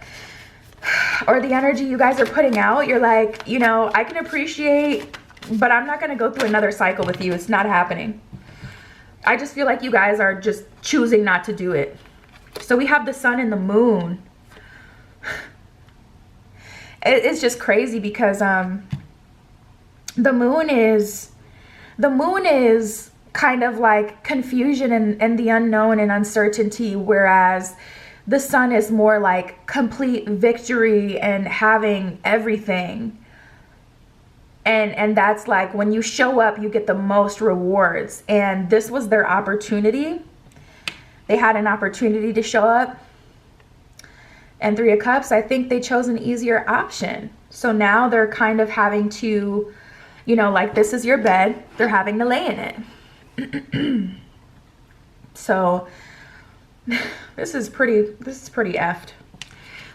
or the energy you guys are putting out? You're like, you know, I can appreciate, but I'm not going to go through another cycle with you. It's not happening. I just feel like you guys are just choosing not to do it. So we have the Sun and the Moon. It's just crazy because the moon is kind of like confusion and the unknown and uncertainty, whereas the Sun is more like complete victory and having everything. And that's like when you show up, you get the most rewards. And this was their opportunity. They had an opportunity to show up. And Three of Cups, I think they chose an easier option. So now they're kind of having to, you know, like this is your bed. They're having to lay in it. So this is pretty effed.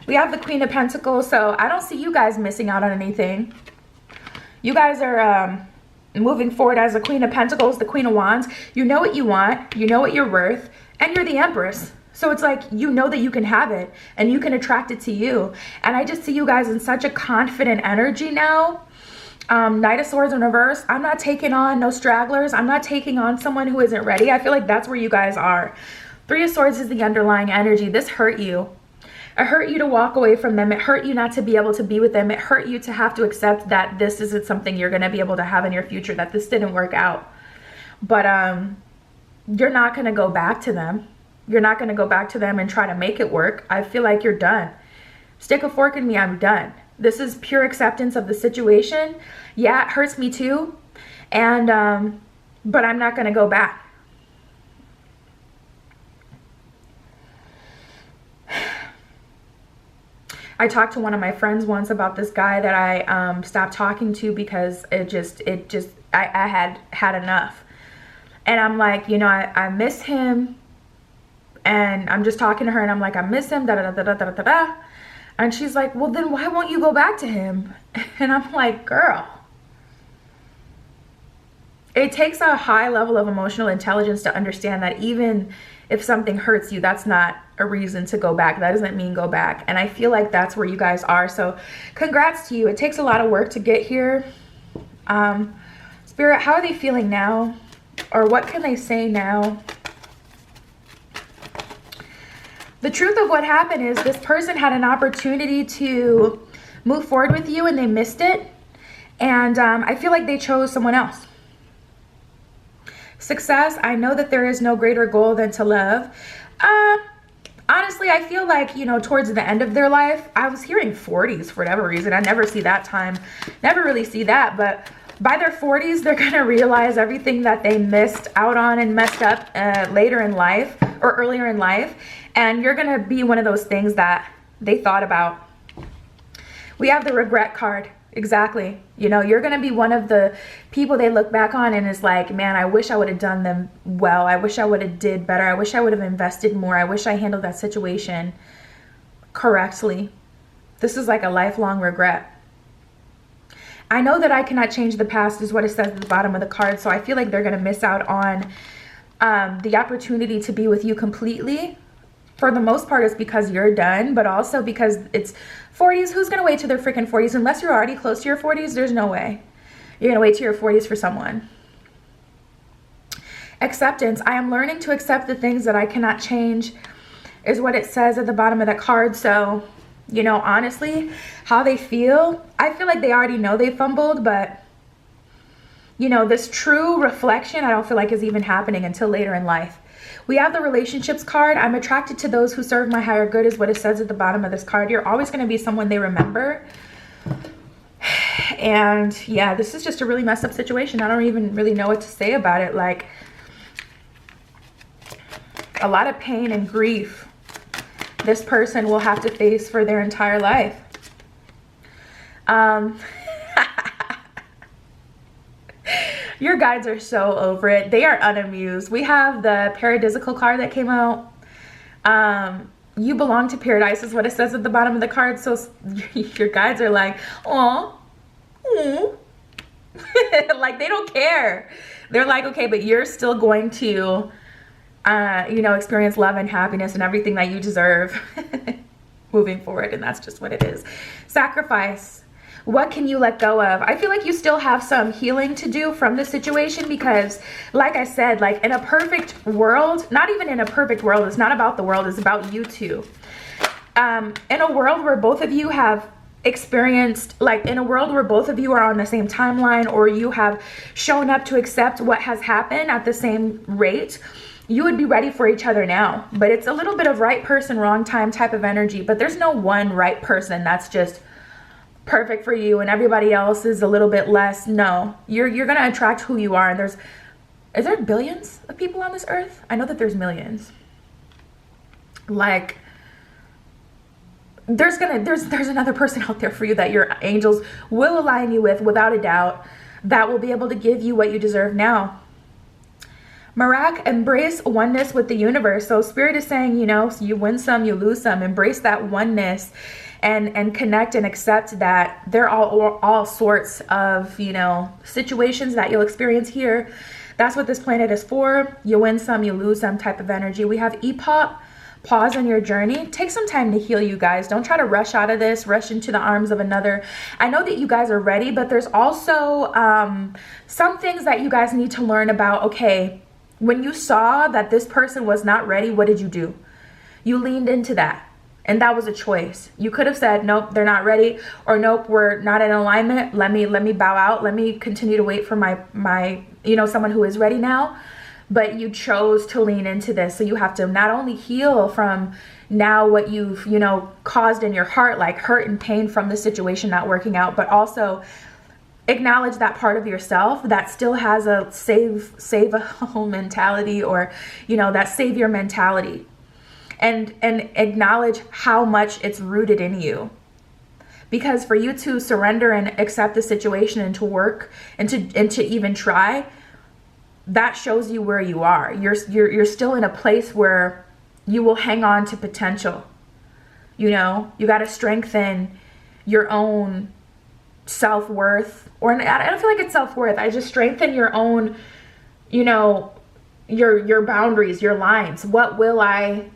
We have the Queen of Pentacles. So I don't see you guys missing out on anything. You guys are moving forward as the Queen of Pentacles, the Queen of Wands. You know what you want. You know what you're worth. And you're the Empress. So it's like, you know that you can have it and you can attract it to you. And I just see you guys in such a confident energy now. Knight of Swords in reverse. I'm not taking on no stragglers. I'm not taking on someone who isn't ready. I feel like that's where you guys are. Three of Swords is the underlying energy. This hurt you. It hurt you to walk away from them. It hurt you not to be able to be with them. It hurt you to have to accept that this isn't something you're going to be able to have in your future, that this didn't work out. But you're not going to go back to them. You're not going to go back to them and try to make it work. I feel like you're done. Stick a fork in me, I'm done. This is pure acceptance of the situation. Yeah, it hurts me too. And but I'm not going to go back. I talked to one of my friends once about this guy that I stopped talking to because I had enough. And I'm like, you know, I miss him. And I'm just talking to her and I'm like, I miss him, da da da da da da da. And she's like, well, then why won't you go back to him? And I'm like, girl, it takes a high level of emotional intelligence to understand that even if something hurts you, that's not a reason to go back. That doesn't mean go back. And I feel like that's where you guys are. So congrats to you. It takes a lot of work to get here. Spirit, how are they feeling now? Or what can they say now? The truth of what happened is this person had an opportunity to move forward with you and they missed it. And I feel like they chose someone else. Success, I know that there is no greater goal than to love. Honestly, I feel like, you know, towards the end of their life, I was hearing 40s for whatever reason. I never see that time. Never really see that. But by their 40s, they're going to realize everything that they missed out on and messed up later in life or earlier in life. And you're going to be one of those things that they thought about. We have the regret card. Exactly. You know, you're going to be one of the people they look back on and is like, man, I wish I would have done them well. I wish I would have did better. I wish I would have invested more. I wish I handled that situation correctly. This is like a lifelong regret. I know that I cannot change the past is what it says at the bottom of the card. So I feel like they're going to miss out on the opportunity to be with you completely. For the most part, it's because you're done, but also because it's 40s. Who's going to wait to their freaking 40s? Unless you're already close to your 40s, there's no way. You're going to wait to your 40s for someone. Acceptance. I am learning to accept the things that I cannot change is what it says at the bottom of that card. So, you know, honestly, how they feel, I feel like they already know they fumbled, but, you know, this true reflection, I don't feel like is even happening until later in life. We have the relationships card. I'm attracted to those who serve my higher good is what it says at the bottom of this card. You're always going to be someone they remember. And yeah, this is just a really messed up situation. I don't even really know what to say about it. Like, a lot of pain and grief this person will have to face for their entire life. Your guides are so over it. They are unamused. We have the paradisical card that came out. You belong to paradise is what it says at the bottom of the card. So your guides are like, aw, like they don't care. They're like, okay, but you're still going to, you know, experience love and happiness and everything that you deserve moving forward. And that's just what it is. Sacrifice. What can you let go of? I feel like you still have some healing to do from this situation because, like I said, like in a perfect world, not even in a perfect world, it's not about the world, it's about you two. In a world where both of you have experienced, like in a world where both of you are on the same timeline or you have shown up to accept what has happened at the same rate, you would be ready for each other now. But it's a little bit of right person, wrong time type of energy, but there's no one right person that's just perfect for you and everybody else is a little bit less. No, you're gonna attract who you are. And is there billions of people on this earth? I know that there's millions. Like there's another person out there for you that your angels will align you with without a doubt, that will be able to give you what you deserve now. Marak, embrace oneness with the universe. So spirit is saying, you know, you win some, you lose some. Embrace that oneness and connect and accept that there are all sorts of, you know, situations that you'll experience here. That's what this planet is for. You win some, you lose some type of energy. We have EPOP, pause on your journey. Take some time to heal, you guys. Don't try to rush out of this, rush into the arms of another. I know that you guys are ready, but there's also some things that you guys need to learn about. Okay, when you saw that this person was not ready, what did you do? You leaned into that. And that was a choice. You could have said, nope, they're not ready, or nope, we're not in alignment. Let me bow out. Let me continue to wait for my, you know, someone who is ready now. But you chose to lean into this. So you have to not only heal from now what you've, you know, caused in your heart, like hurt and pain from the situation not working out, but also acknowledge that part of yourself that still has a save a home mentality, or, you know, that savior mentality. And acknowledge how much it's rooted in you. Because for you to surrender and accept the situation and to work and to even try, that shows you where you are. You're still in a place where you will hang on to potential. You know, you got to strengthen your own self-worth, or I don't feel like it's self-worth. I just strengthen your own, you know, your boundaries, your lines. What will I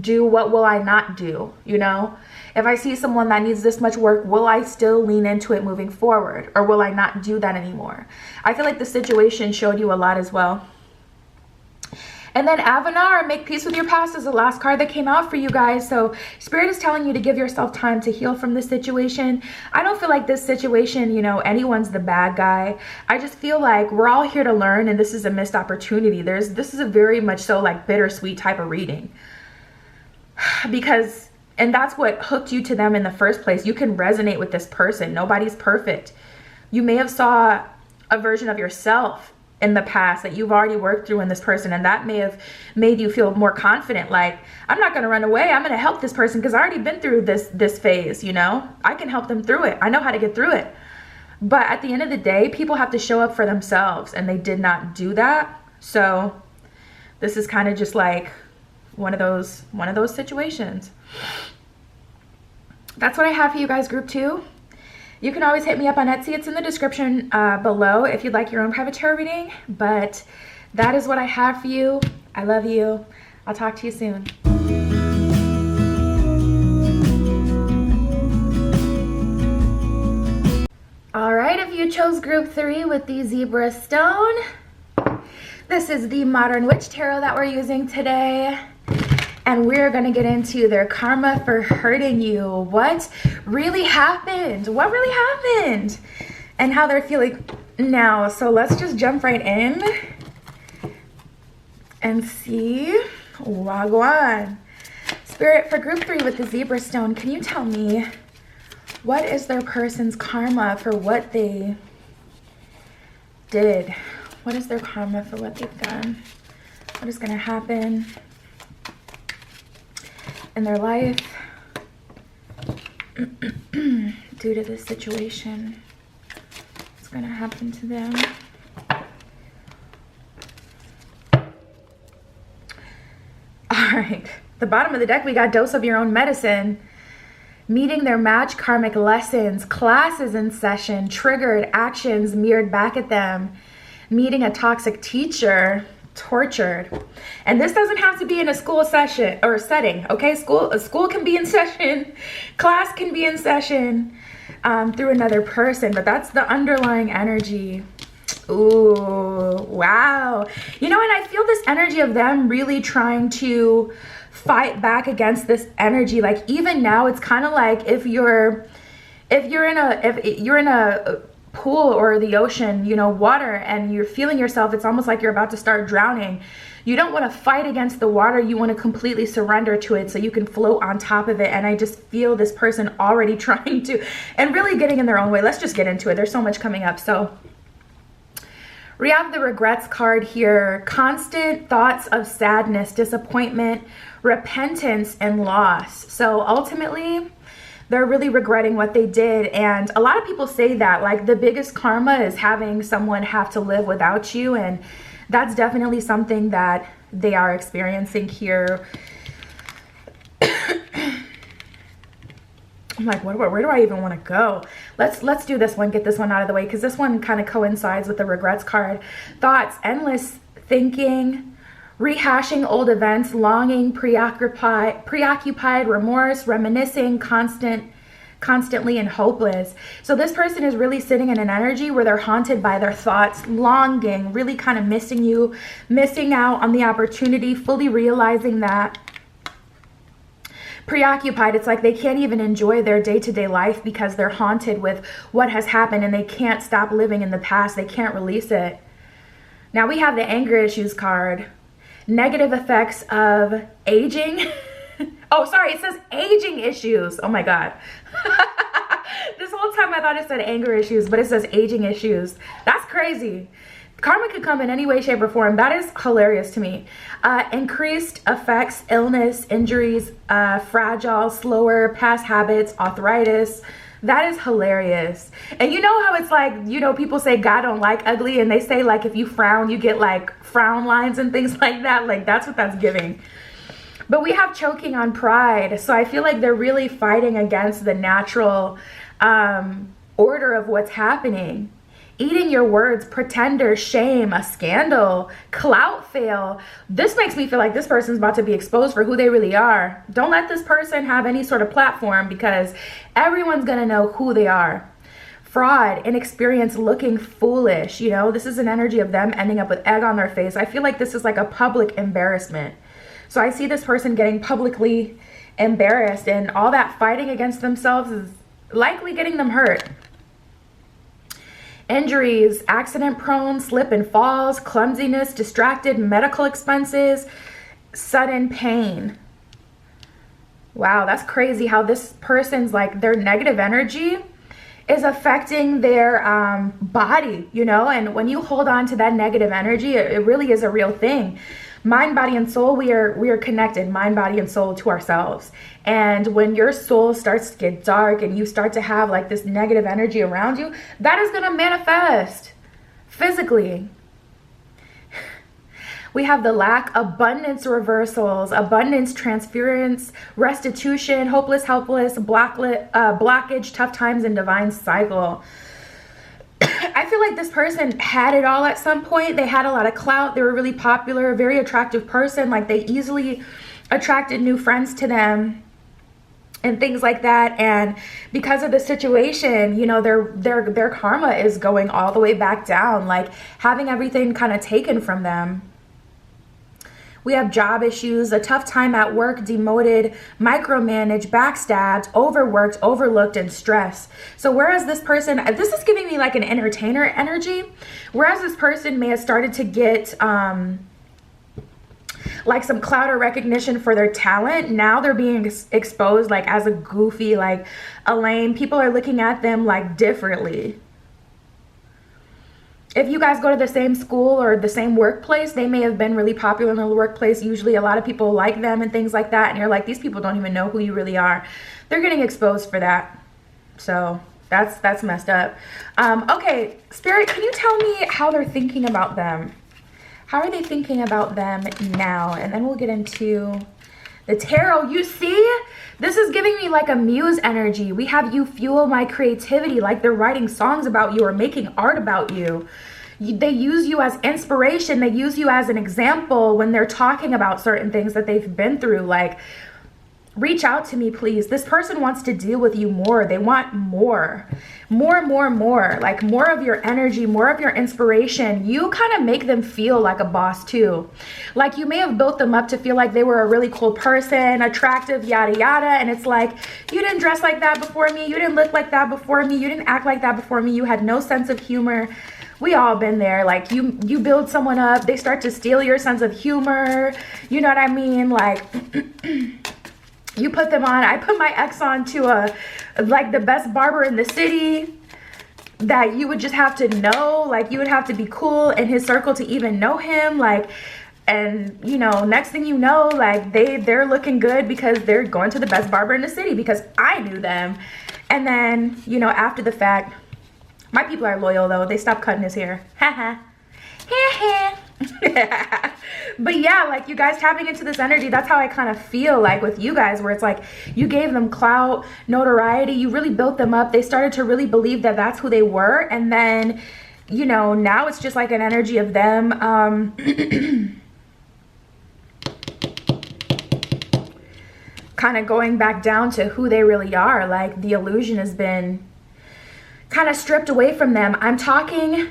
do? What will I not do? You know, if I see someone that needs this much work, will I still lean into it moving forward, or will I not do that anymore? I feel like the situation showed you a lot as well. And then Avanar, make peace with your past, is the last card that came out for you guys. So spirit is telling you to give yourself time to heal from this situation. I don't feel like this situation, you know, anyone's the bad guy. I just feel like we're all here to learn, and this is a missed opportunity. This is a very much so like bittersweet type of reading. Because, and that's what hooked you to them in the first place. You can resonate with this person. Nobody's perfect. You may have saw a version of yourself in the past that you've already worked through in this person, and that may have made you feel more confident, like, I'm not going to run away, I'm going to help this person because I already been through this phase, you know, I can help them through it, I know how to get through it. But at the end of the day, people have to show up for themselves, and they did not do that. So this is kind of just like one of those situations. That's what I have for you guys, group 2. You can always hit me up on Etsy. It's in the description below if you'd like your own private tarot reading. But that is what I have for you. I love you. I'll talk to you soon. All right, if you chose group 3 with the zebra stone, this is the Modern Witch Tarot that we're using today. And we're going to get into their karma for hurting you. What really happened? What really happened? And how they're feeling now. So let's just jump right in and see. Wagwan. Spirit, for group 3 with the zebra stone, can you tell me what is their person's karma for what they did? What is their karma for what they've done? What is going to happen in their life due to this situation? What's going to happen to them? All right, the bottom of the deck, we got dose of your own medicine. Meeting their match, karmic lessons, classes in session, triggered actions mirrored back at them. Meeting a toxic teacher, tortured. And this doesn't have to be in a school session or setting, okay? School can be in session, class can be in session through another person, but that's the underlying energy. Ooh, wow. You know, and I feel this energy of them really trying to fight back against this energy. Like even now, it's kind of like if you're in a pool or the ocean, you know, water, and you're feeling yourself, it's almost like you're about to start drowning. You don't want to fight against the water. You want to completely surrender to it so you can float on top of it. And I just feel this person already trying to, and really getting in their own way. Let's just get into it. There's so much coming up. So we have the regrets card here. Constant thoughts of sadness, disappointment, repentance, and loss. So ultimately, they're really regretting what they did. And a lot of people say that, like, the biggest karma is having someone have to live without you. And that's definitely something that they are experiencing here. I'm like, where do I even want to go? Let's do this one, get this one out of the way, because this one kind of coincides with the regrets card. Thoughts, endless thinking, rehashing old events, longing, preoccupied, remorse, reminiscing, constantly, and hopeless. So this person is really sitting in an energy where they're haunted by their thoughts, longing, really kind of missing you, missing out on the opportunity, fully realizing that. Preoccupied, it's like they can't even enjoy their day-to-day life because they're haunted with what has happened and they can't stop living in the past. They can't release it. Now we have the anger issues card. Negative effects of aging. Oh, sorry, it says aging issues. Oh my God. This whole time I thought it said anger issues, but it says aging issues. That's crazy. Karma could come in any way, shape, or form. That is hilarious to me. Increased effects, illness, injuries, fragile, slower, past habits, arthritis. That is hilarious. And you know how it's like, you know, people say God don't like ugly, and they say like if you frown, you get like frown lines and things like that. Like that's what that's giving. But we have choking on pride. So I feel like they're really fighting against the natural order of what's happening. Eating your words, pretender, shame, a scandal, clout fail. This makes me feel like this person's about to be exposed for who they really are. Don't let this person have any sort of platform because everyone's gonna know who they are. Fraud, inexperience, looking foolish. You know, this is an energy of them ending up with egg on their face. I feel like this is like a public embarrassment. So I see this person getting publicly embarrassed, and all that fighting against themselves is likely getting them hurt. Injuries, accident prone, slip and falls, clumsiness, distracted, medical expenses, sudden pain. Wow, that's crazy how this person's like, their negative energy is affecting their body, you know. And when you hold on to that negative energy, it really is a real thing. Mind, body, and soul, we are connected, mind, body, and soul, to ourselves. And when your soul starts to get dark and you start to have like this negative energy around you, that is going to manifest physically. We have the lack, abundance reversals, abundance transference, restitution, hopeless, helpless, blockage, tough times, and divine cycle. I feel like this person had it all at some point. They had a lot of clout. They were really popular, very attractive person. Like they easily attracted new friends to them and things like that. And because of the situation, you know, their karma is going all the way back down, like having everything kind of taken from them. We have job issues, a tough time at work, demoted, micromanaged, backstabbed, overworked, overlooked, and stressed. So whereas this person, this is giving me like an entertainer energy, whereas this person may have started to get like some clout or recognition for their talent, now they're being exposed like as a goofy, like a lame. People are looking at them like differently. If you guys go to the same school or the same workplace, they may have been really popular in the workplace. Usually a lot of people like them and things like that. And you're like, these people don't even know who you really are. They're getting exposed for that. So that's messed up. Okay, Spirit, can you tell me how they're thinking about them? How are they thinking about them now? And then we'll get into the tarot. You see, this is giving me like a muse energy. We have you fuel my creativity, like they're writing songs about you or making art about you. They use you as inspiration. They use you as an example when they're talking about certain things that they've been through. Like, reach out to me, please. This person wants to deal with you more. They want more, like more of your energy, more of your inspiration. You kind of make them feel like a boss too. Like you may have built them up to feel like they were a really cool person, attractive, yada, yada. And it's like, you didn't dress like that before me. You didn't look like that before me. You didn't act like that before me. You had no sense of humor. We all been there. Like you build someone up, they start to steal your sense of humor. You know what I mean? Like, you put them on. I put my ex on to like the best barber in the city that you would just have to know. Like you would have to be cool in his circle to even know him. Like, and you know, next thing you know, like they're looking good because they're going to the best barber in the city because I knew them. And then, you know, after the fact, my people are loyal though. They stopped cutting his hair. Ha ha. But yeah, like you guys tapping into this energy, that's how I kind of feel like with you guys, where it's like you gave them clout, notoriety, you really built them up. They started to really believe that that's who they were. And then, you know, now it's just like an energy of them kind of going back down to who they really are. Like the illusion has been kind of stripped away from them. I'm talking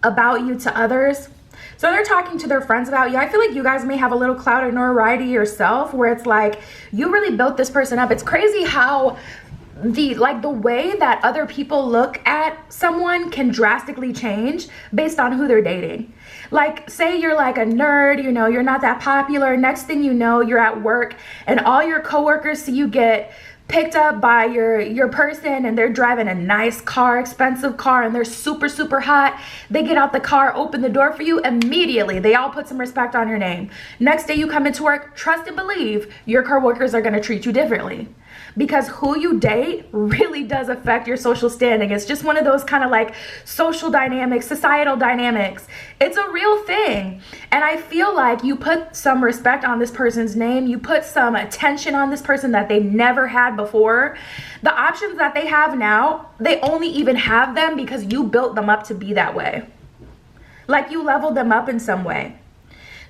about you to others. So they're talking to their friends about you. I feel like you guys may have a little clout or notoriety yourself where it's like you really built this person up. It's crazy how the way that other people look at someone can drastically change based on who they're dating. Like say you're like a nerd, you know, you're not that popular. Next thing you know, you're at work and all your coworkers see you get picked up by your person and they're driving a nice car, expensive car, and they're super hot. They get out the car, open the door for you, immediately they all put some respect on your name. Next day you come into work, trust and believe your coworkers are going to treat you differently. Because who you date really does affect your social standing. It's just one of those kind of like social dynamics, societal dynamics. It's a real thing. And I feel like you put some respect on this person's name. You put some attention on this person that they never had before. The options that they have now, they only even have them because you built them up to be that way. Like you leveled them up in some way.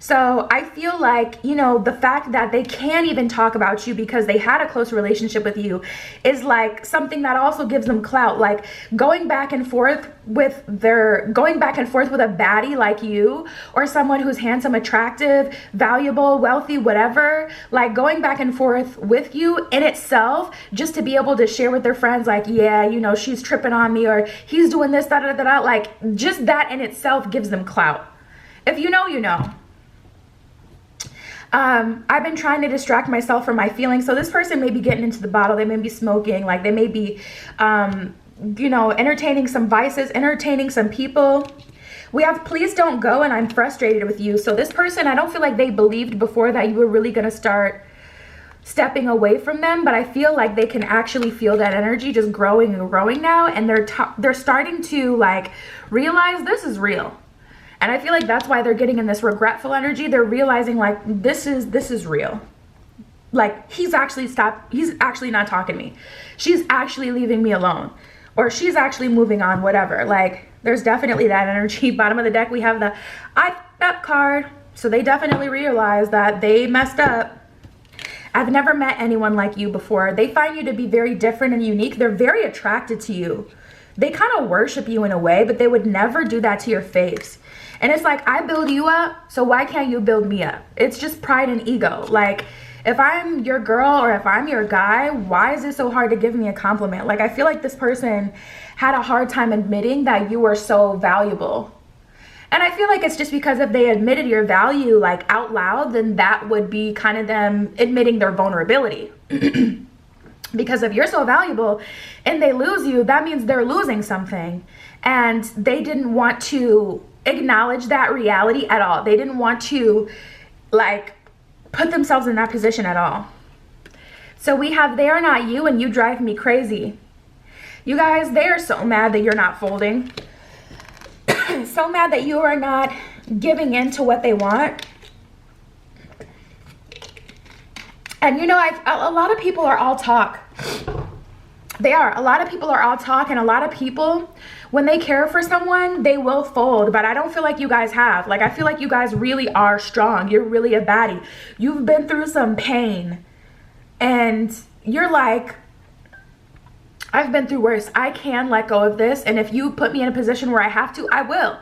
So I feel like, you know, the fact that they can't even talk about you because they had a close relationship with you is like something that also gives them clout. Like going back and forth with a baddie like you or someone who's handsome, attractive, valuable, wealthy, whatever, like going back and forth with you in itself, just to be able to share with their friends like, yeah, you know, she's tripping on me or he's doing this, da da da da, like just that in itself gives them clout. If you know, you know. I've been trying to distract myself from my feelings. So this person may be getting into the bottle. They may be smoking. Like they may be you know, entertaining some vices, entertaining some people. We have please don't go and I'm frustrated with you. So this person, I don't feel like they believed before that you were really going to start stepping away from them, but I feel like they can actually feel that energy just growing and growing now, and they're starting to like realize this is real. And I feel like that's why they're getting in this regretful energy. They're realizing like this is real. Like he's actually not talking to me. She's actually leaving me alone, or she's actually moving on, whatever. Like there's definitely that energy. Bottom of the deck, we have the I f***ed up card. So they definitely realize that they messed up. I've never met anyone like you before. They find you to be very different and unique. They're very attracted to you. They kind of worship you in a way, but they would never do that to your face. And it's like, I build you up, so why can't you build me up? It's just pride and ego. Like, if I'm your girl or if I'm your guy, why is it so hard to give me a compliment? Like, I feel like this person had a hard time admitting that you were so valuable. And I feel like it's just because if they admitted your value like out loud, then that would be kind of them admitting their vulnerability. Because if you're so valuable and they lose you, that means they're losing something. And they didn't want to acknowledge that reality at all. They didn't want to like put themselves in that position at all. So we have they are not you and you drive me crazy. You guys, they are so mad that you're not folding. So mad that you are not giving in to what they want. And you know, a lot of people are all talk. They are. A lot of people are all talk, and a lot of people, when they care for someone, they will fold. But I don't feel like you guys have. Like, I feel like you guys really are strong. You're really a baddie. You've been through some pain. And you're like, I've been through worse. I can let go of this. And if you put me in a position where I have to, I will.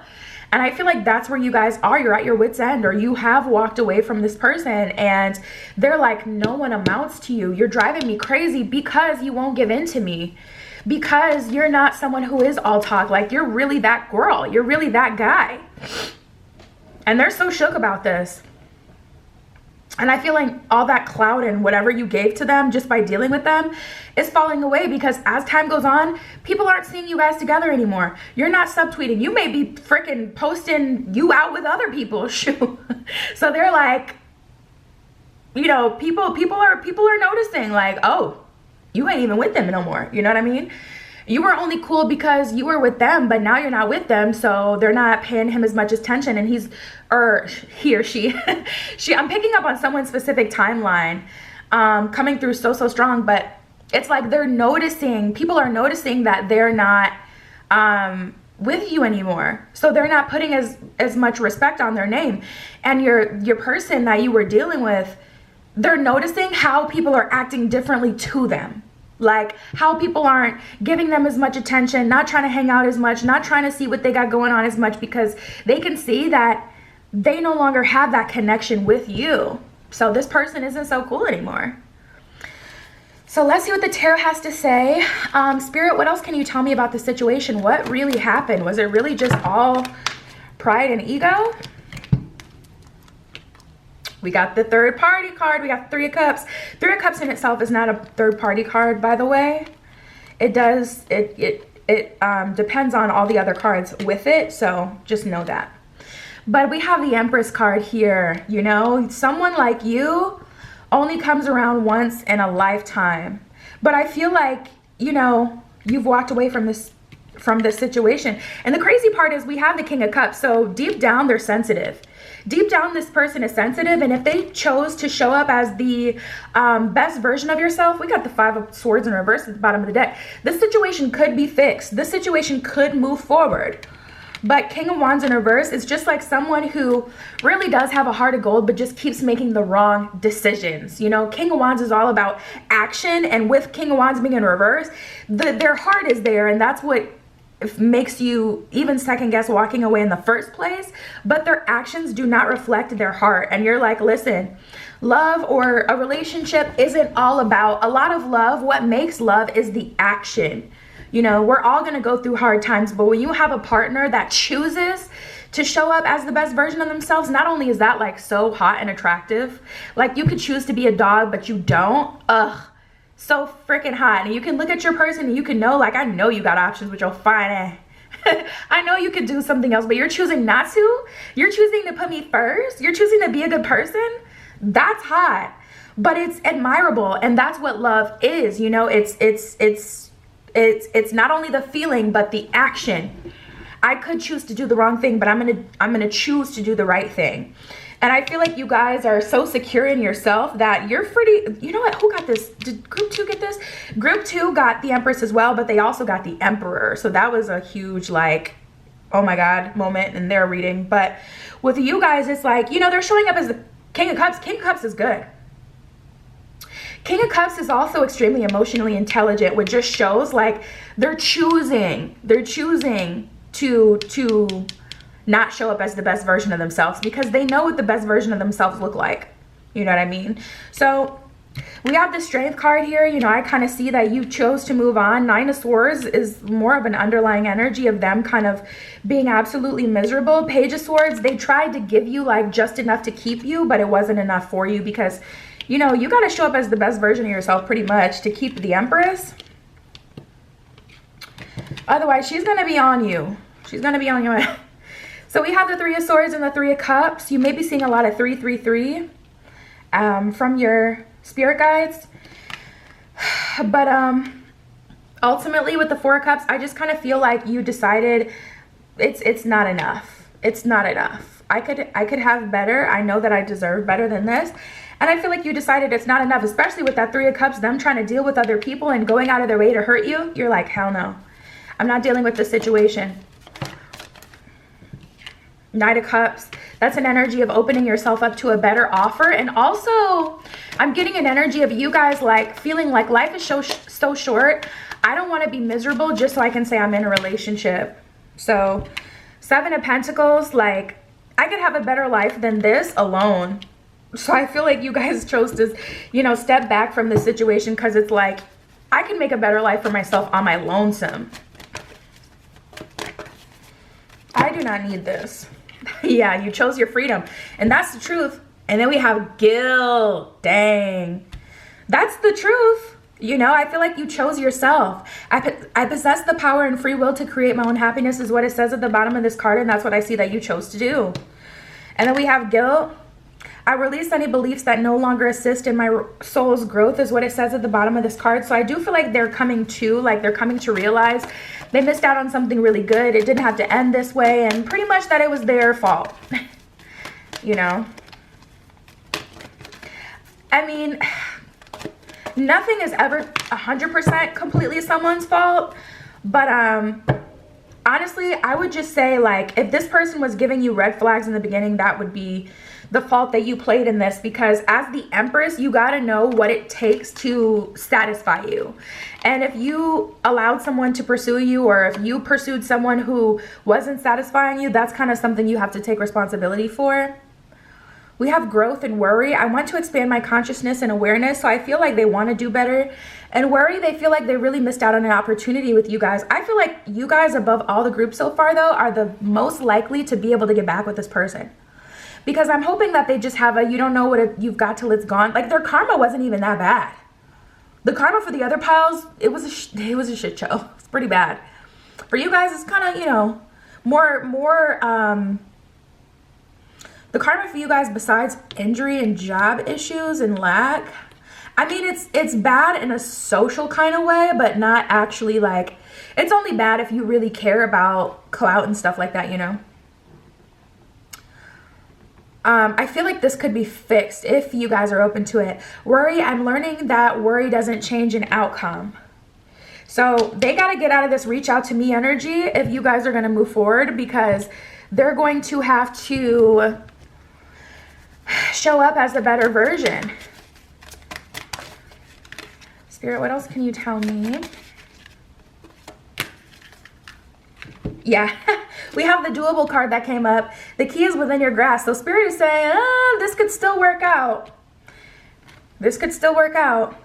And I feel like that's where you guys are. You're at your wit's end, or you have walked away from this person and they're like, no one amounts to you. You're driving me crazy because you won't give in to me. Because you're not someone who is all talk. Like, you're really that girl. You're really that guy. And they're so shook about this. And I feel like all that clout and whatever you gave to them just by dealing with them is falling away, because as time goes on, people aren't seeing you guys together anymore. You're not subtweeting. You may be freaking posting you out with other people. Shoot. So they're like, you know, people are noticing like, oh, you ain't even with them no more. You know what I mean? You were only cool because you were with them, but now you're not with them, so they're not paying him as much attention. And he or she, I'm picking up on someone's specific timeline coming through so strong, but it's like they're noticing, people are noticing that they're not with you anymore. So they're not putting as much respect on their name. And your person that you were dealing with, they're noticing how people are acting differently to them. Like how people aren't giving them as much attention, not trying to hang out as much, not trying to see what they got going on as much, because they can see that they no longer have that connection with you. So this person isn't so cool anymore. So let's see what the tarot has to say. Spirit, what else can you tell me about the situation? What really happened? Was it really just all pride and ego? We got the third party card. We got Three of Cups. Three of Cups in itself is not a third party card, by the way. It does, it depends on all the other cards with it. So just know that. But we have the Empress card here. You know, someone like you only comes around once in a lifetime. But I feel like, you know, you've walked away from this situation. And the crazy part is we have the King of Cups. So deep down, they're sensitive. Deep down, this person is sensitive, and if they chose to show up as the best version of yourself, we got the Five of Swords in reverse at the bottom of the deck. This situation could be fixed. This situation could move forward. But King of Wands in reverse is just like someone who really does have a heart of gold, but just keeps making the wrong decisions. You know, King of Wands is all about action, and with King of Wands being in reverse, their heart is there, and that's what makes you even second guess walking away in the first place. But their actions do not reflect their heart, and you're like, listen, love or a relationship isn't all about a lot of love. What makes love is the action. You know, we're all gonna go through hard times, but when you have a partner that chooses to show up as the best version of themselves, not only is that like so hot and attractive, like you could choose to be a dog but you don't, so freaking hot. And you can look at your person and you can know, like, I know you got options with your fine ass. I know you could do something else, but you're choosing not to. You're choosing to put me first. You're choosing to be a good person. That's hot, but it's admirable, and that's what love is. You know, it's not only the feeling but the action. I could choose to do the wrong thing, but I'm gonna choose to do the right thing. And I feel like you guys are so secure in yourself that you're pretty, you know what, who got this? Did group 2 get this? Group 2 got the Empress as well, but they also got the Emperor. So that was a huge, like, oh my God moment in their reading. But with you guys, it's like, you know, they're showing up as the King of Cups. King of Cups is good. King of Cups is also extremely emotionally intelligent, which just shows like they're choosing to not show up as the best version of themselves because they know what the best version of themselves look like. You know what I mean? So we have the Strength card here. You know, I kind of see that you chose to move on. 9 of Swords is more of an underlying energy of them kind of being absolutely miserable. Page of Swords, they tried to give you like just enough to keep you, but it wasn't enough for you because, you know, you got to show up as the best version of yourself pretty much to keep the Empress. Otherwise, she's going to be on you. She's going to be on you. So we have the 3 of Swords and the 3 of Cups. You may be seeing a lot of 333 from your spirit guides. But ultimately with the 4 of Cups, I just kind of feel like you decided it's not enough. It's not enough. I could have better. I know that I deserve better than this. And I feel like you decided it's not enough, especially with that 3 of Cups, them trying to deal with other people and going out of their way to hurt you. You're like, hell no. I'm not dealing with this situation. Knight of Cups, that's an energy of opening yourself up to a better offer. And also, I'm getting an energy of you guys like feeling like life is so short. I don't want to be miserable just so I can say I'm in a relationship. So 7 of Pentacles, like I could have a better life than this alone. So I feel like you guys chose to, you know, step back from this situation because it's like, I can make a better life for myself on my lonesome. I do not need this. Yeah, you chose your freedom. And that's the truth. And then we have guilt. Dang. That's the truth. You know, I feel like you chose yourself. I possess the power and free will to create my own happiness is what it says at the bottom of this card. And that's what I see that you chose to do. And then we have guilt. I release any beliefs that no longer assist in my soul's growth is what it says at the bottom of this card. So I do feel like they're coming to, like they're coming to realize they missed out on something really good. It didn't have to end this way, and pretty much that it was their fault. You know? I mean, nothing is ever 100% completely someone's fault, but honestly, I would just say, like, if this person was giving you red flags in the beginning, that would be the fault that you played in this, because as the Empress, you got to know what it takes to satisfy you. And if you allowed someone to pursue you, or if you pursued someone who wasn't satisfying you, that's kind of something you have to take responsibility for. We have growth and worry. I want to expand my consciousness and awareness. So I feel like they want to do better. And worry, they feel like they really missed out on an opportunity with you guys. I feel like you guys, above all the groups so far, though, are the most likely to be able to get back with this person. Because I'm hoping that they just have a, you don't know what you've got till it's gone. Like, their karma wasn't even that bad. The karma for the other piles, it was a shit show. It's pretty bad. For you guys, it's kind of, you know, the karma for you guys, besides injury and job issues and lack, I mean, it's bad in a social kind of way, but not actually, like, it's only bad if you really care about clout and stuff like that, you know? I feel like this could be fixed if you guys are open to it. Worry, I'm learning that worry doesn't change an outcome. So they got to get out of this reach out to me energy if you guys are going to move forward, because they're going to have to show up as the better version. Spirit, what else can you tell me? Yeah, we have the doable card that came up. The key is within your grasp. So Spirit is saying, this could still work out. This could still work out.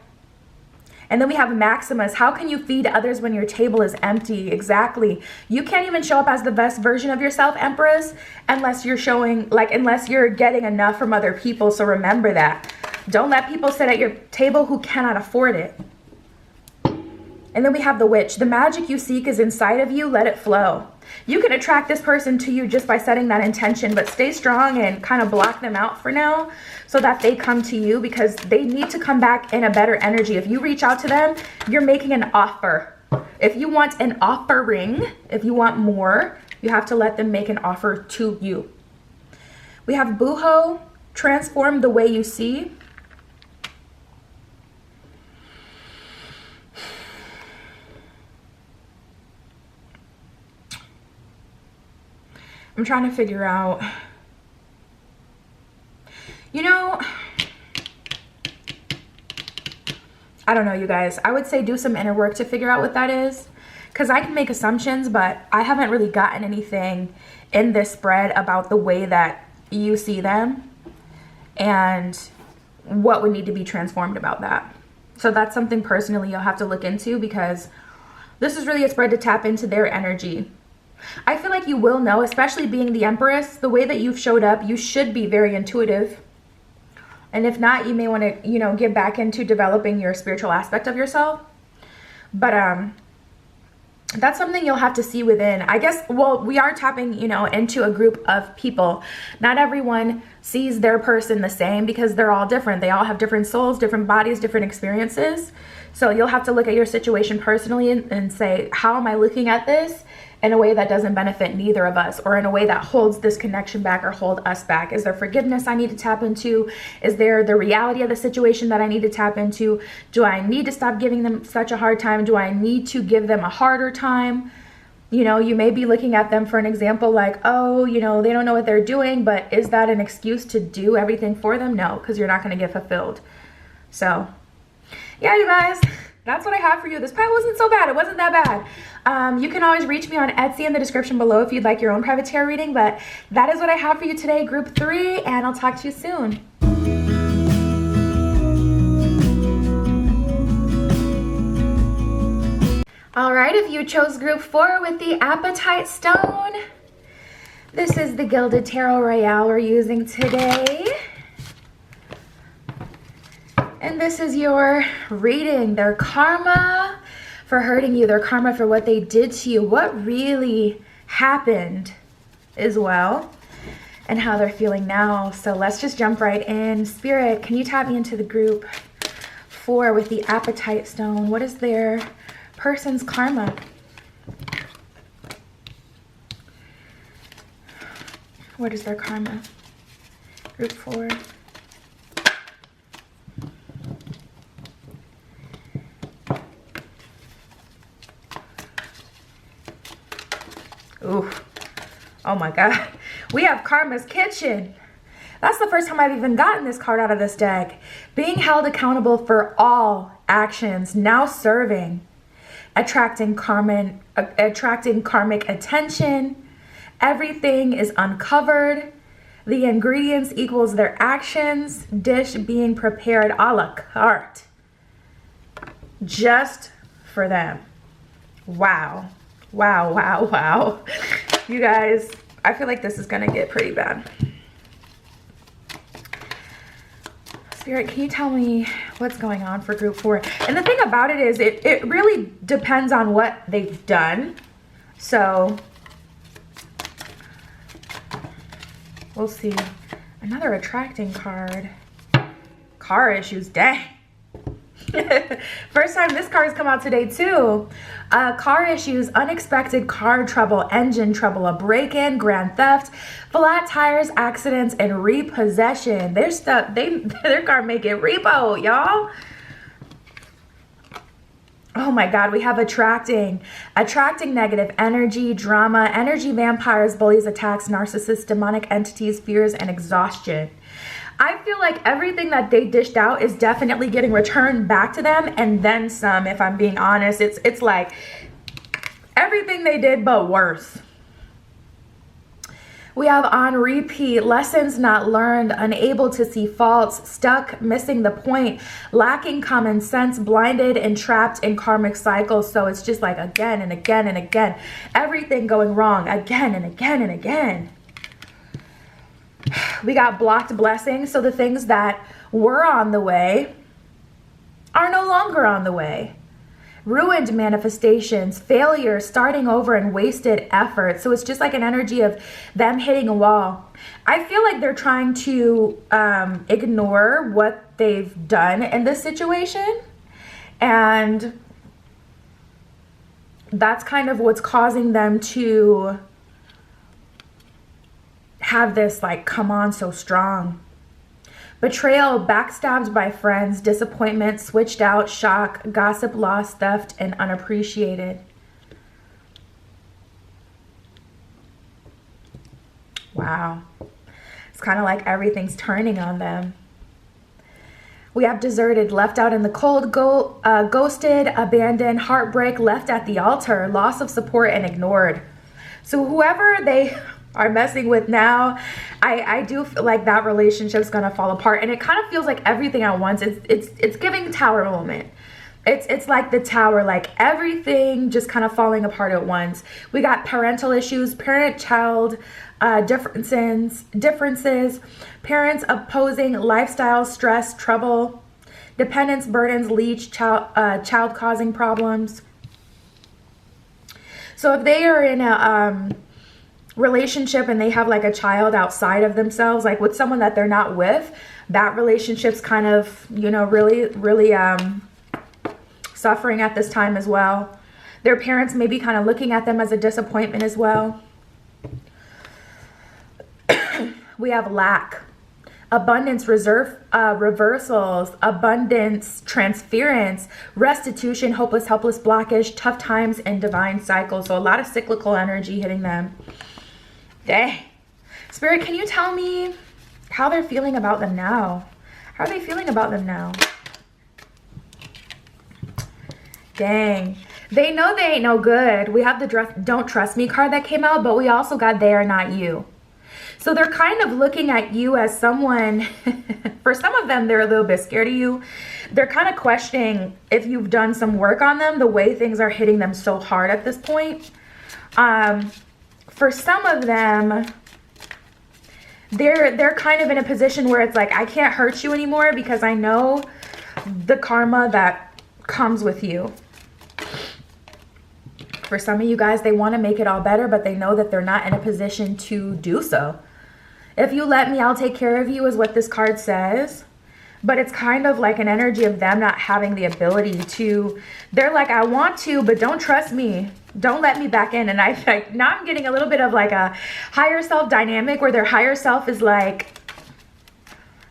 And then we have Maximus. How can you feed others when your table is empty? Exactly. You can't even show up as the best version of yourself, Empress, unless you're showing, like, unless you're getting enough from other people. So remember that. Don't let people sit at your table who cannot afford it. And then we have the witch. The magic you seek is inside of you. Let it flow. You can attract this person to you just by setting that intention, but stay strong and kind of block them out for now so that they come to you, because they need to come back in a better energy. If you reach out to them, you're making an offer. If you want an offering, if you want more, you have to let them make an offer to you. We have Booho, transform the way you see. I'm trying to figure out, you know, I don't know, you guys. I would say do some inner work to figure out what that is, because I can make assumptions, but I haven't really gotten anything in this spread about the way that you see them and what would need to be transformed about that. So that's something personally you'll have to look into, because this is really a spread to tap into their energy. I feel like you will know, especially being the Empress, the way that you've showed up, you should be very intuitive. And if not, you may want to, you know, get back into developing your spiritual aspect of yourself. But that's something you'll have to see within. I guess, well, we are tapping, you know, into a group of people. Not everyone sees their person the same, because they're all different. They all have different souls, different bodies, different experiences. So you'll have to look at your situation personally and say, how am I looking at this in a way that doesn't benefit neither of us, or in a way that holds this connection back or hold us back? Is there forgiveness I need to tap into? Is there the reality of the situation that I need to tap into? Do I need to stop giving them such a hard time? Do I need to give them a harder time? You know, you may be looking at them for an example like, oh, you know, they don't know what they're doing, but is that an excuse to do everything for them? No, because you're not going to get fulfilled. So yeah, you guys, that's what I have for you. This pile wasn't so bad. It wasn't that bad. You can always reach me on Etsy in the description below if you'd like your own private tarot reading, but that is what I have for you today, group 3, and I'll talk to you soon. All right, if you chose group 4 with the Appetite Stone, this is the Gilded Tarot Royale we're using today. And this is your reading, their karma for hurting you, their karma for what they did to you, what really happened as well, and how they're feeling now. So let's just jump right in. Spirit, can you tap me into the group 4 with the Appetite Stone? What is their person's karma? What is their karma? Group 4. Ooh, oh my God. We have Karma's Kitchen. That's the first time I've even gotten this card out of this deck. Being held accountable for all actions, now serving. Attracting karmic attention. Everything is uncovered. The ingredients equals their actions. Dish being prepared a la carte. Just for them. Wow. Wow, wow, wow. You guys, I feel like this is going to get pretty bad. Spirit, can you tell me what's going on for group 4? And the thing about it is it really depends on what they've done. So we'll see. Another attracting card. Car issues, dang. First time this card has come out today too. Car issues, unexpected car trouble, engine trouble, a break-in, grand theft, flat tires, accidents, and repossession. Their stuff, their car make it repo, y'all. Oh my God, we have attracting negative energy, drama, energy vampires, bullies, attacks, narcissists, demonic entities, fears, and exhaustion. I feel like everything that they dished out is definitely getting returned back to them, and then some, if I'm being honest. It's like everything they did, but worse. We have on repeat, lessons not learned, unable to see faults, stuck, missing the point, lacking common sense, blinded, and trapped in karmic cycles. So it's just like again and again and again, everything going wrong again and again and again. We got blocked blessings. So the things that were on the way are no longer on the way. ruined manifestations, failure, starting over, and wasted effort. So it's just like an energy of them hitting a wall. I feel like they're trying to ignore what they've done in this situation. And that's kind of what's causing them to have this like, come on so strong. Betrayal, backstabbed by friends, disappointment, switched out, shock, gossip, loss, theft, and unappreciated. Wow. It's kind of like everything's turning on them. We have deserted, left out in the cold, ghosted, abandoned, heartbreak, left at the altar, loss of support, and ignored. So whoever they are messing with now, I do feel like that relationship's gonna fall apart, and it kind of feels like everything at once. It's giving tower moment. It's like the tower, like everything just kind of falling apart at once. We got parental issues, parent-child differences, parents opposing, lifestyle, stress, trouble, dependence, burdens, leech, child causing problems. So if they are in a relationship and they have like a child outside of themselves, like with someone that they're not with, that relationship's kind of, you know, really suffering at this time as well. Their parents may be kind of looking at them as a disappointment as well. We have lack, abundance, reversals, abundance, transference, restitution, hopeless, helpless, blockage, tough times, and divine cycles. So a lot of cyclical energy hitting them. Dang. Spirit, can you tell me how they're feeling about them now? How are they feeling about them now? Dang. They know they ain't no good. We have the Don't Trust Me card that came out, but we also got They Are Not You. So they're kind of looking at you as someone, for some of them, they're a little bit scared of you. They're kind of questioning if you've done some work on them, the way things are hitting them so hard at this point. For some of them, they're kind of in a position where it's like, I can't hurt you anymore because I know the karma that comes with you. For some of you guys, they want to make it all better, but they know that they're not in a position to do so. If you let me, I'll take care of you is what this card says. But it's kind of like an energy of them not having the ability to, they're like, I want to, but don't trust me. Don't let me back in. And I like, now I'm getting a little bit of like a higher self dynamic where their higher self is like,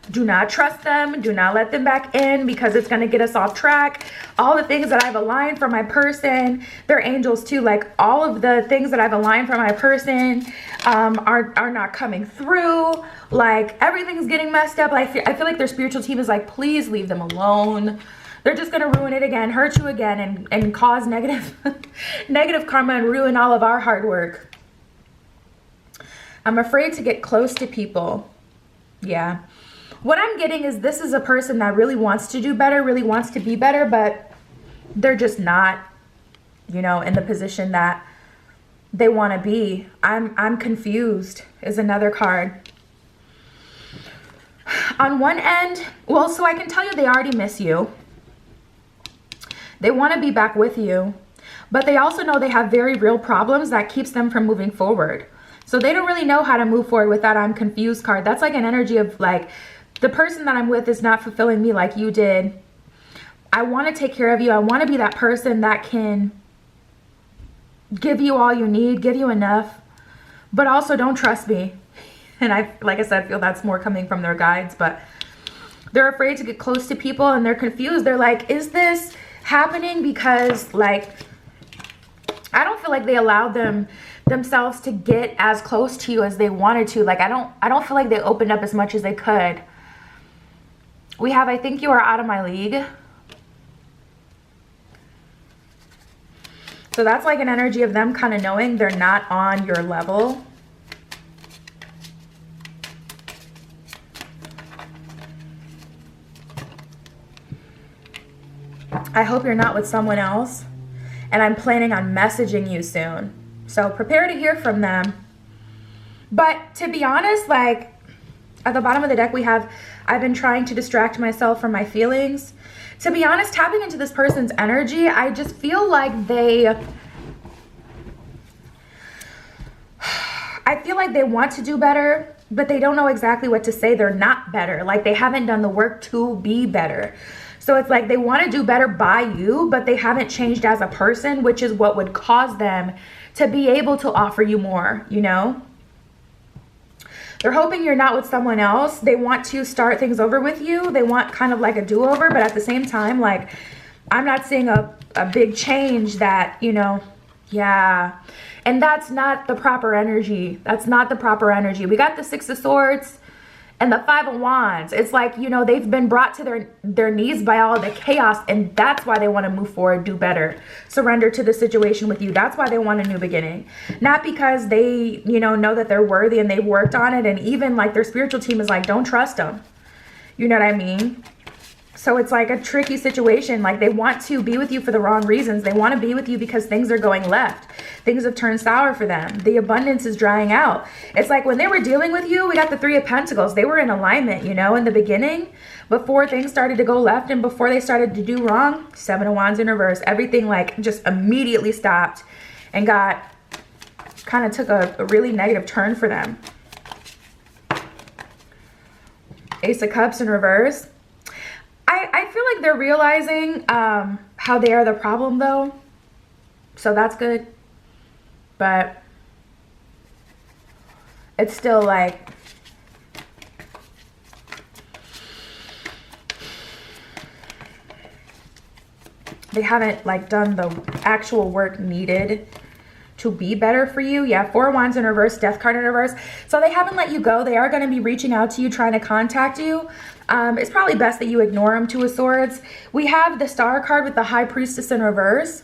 do not trust them. Do not let them back in because it's going to get us off track. All the things that I've aligned for my person, they're angels too. Like all of the things that I've aligned for my person are not coming through. Like everything's getting messed up. I feel like their spiritual team is like, please leave them alone. They're just going to ruin it again, hurt you again, and cause negative, negative karma and ruin all of our hard work. I'm afraid to get close to people. Yeah. What I'm getting is this is a person that really wants to do better, really wants to be better, but they're just not, you know, in the position that they want to be. I'm confused is another card. On one end, well, so I can tell you they already miss you. They want to be back with you, but they also know they have very real problems that keeps them from moving forward. So they don't really know how to move forward with that I'm confused card. That's like an energy of like, the person that I'm with is not fulfilling me like you did. I want to take care of you. I want to be that person that can give you all you need, give you enough, but also don't trust me. And like I said, feel that's more coming from their guides, but they're afraid to get close to people and they're confused. They're like, is this happening because like, I don't feel like they allowed themselves to get as close to you as they wanted to. Like, I don't feel like they opened up as much as they could. We have, I think you are out of my league. So that's like an energy of them kind of knowing they're not on your level. I hope you're not with someone else. And I'm planning on messaging you soon. So prepare to hear from them. But to be honest, like at the bottom of the deck we have, I've been trying to distract myself from my feelings. To be honest, tapping into this person's energy, I just feel like I feel like they want to do better, but they don't know exactly what to say. They're not better. Like they haven't done the work to be better. So it's like they want to do better by you, but they haven't changed as a person, which is what would cause them to be able to offer you more, you know? They're hoping you're not with someone else. They want to start things over with you. They want kind of like a do-over, but at the same time, like, I'm not seeing a big change that, you know, yeah. And that's not the proper energy. That's not the proper energy. We got the Six of Swords and the Five of Wands. It's like, you know, they've been brought to their knees by all the chaos, and that's why they want to move forward, do better, surrender to the situation with you. That's why they want a new beginning. Not because they, you know that they're worthy and they've worked on it, and even like their spiritual team is like, don't trust them. You know what I mean? So it's like a tricky situation. Like they want to be with you for the wrong reasons. They want to be with you because things are going left. Things have turned sour for them. The abundance is drying out. It's like when they were dealing with you, we got the Three of Pentacles. They were in alignment, you know, in the beginning, before things started to go left and before they started to do wrong. Seven of Wands in reverse. Everything like just immediately stopped and got kind of took a really negative turn for them. Ace of Cups in reverse. I feel like they're realizing how they are the problem though. So that's good. But it's still like, they haven't like done the actual work needed to be better for you. Yeah, Four of Wands in reverse, Death card in reverse. So they haven't let you go. They are going to be reaching out to you, trying to contact you. It's probably best that you ignore them. Two of Swords. We have the Star card with the High Priestess in reverse.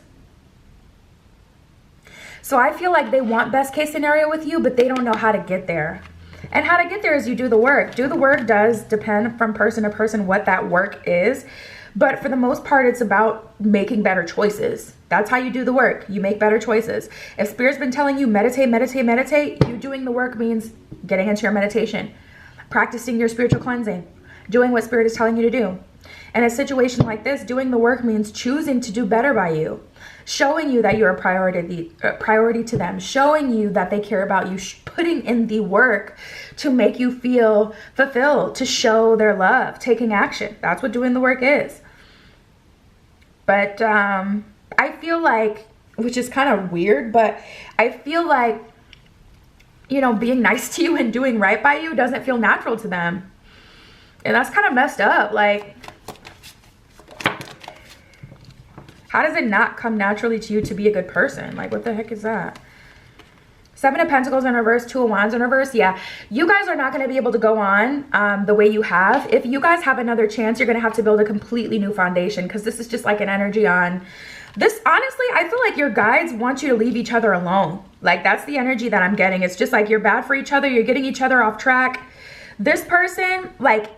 So I feel like they want best case scenario with you, but they don't know how to get there. And how to get there is you do the work. Do the work does depend from person to person what that work is. But for the most part, it's about making better choices. That's how you do the work. You make better choices. If Spirit's been telling you meditate, meditate, meditate, you doing the work means getting into your meditation, practicing your spiritual cleansing, doing what Spirit is telling you to do. In a situation like this, doing the work means choosing to do better by you, showing you that you're a priority to them, showing you that they care about you, putting in the work to make you feel fulfilled, to show their love, taking action. That's what doing the work is. But I feel like, which is kind of weird, but I feel like, you know, being nice to you and doing right by you doesn't feel natural to them. And that's kind of messed up. Like, how does it not come naturally to you to be a good person? Like, what the heck is that? Seven of Pentacles in reverse, Two of Wands in reverse. Yeah, you guys are not going to be able to go on the way you have. If you guys have another chance, you're going to have to build a completely new foundation, because this is just like an energy on this. Honestly, I feel like your guides want you to leave each other alone. Like, that's the energy that I'm getting. It's just like you're bad for each other. You're getting each other off track. This person, like,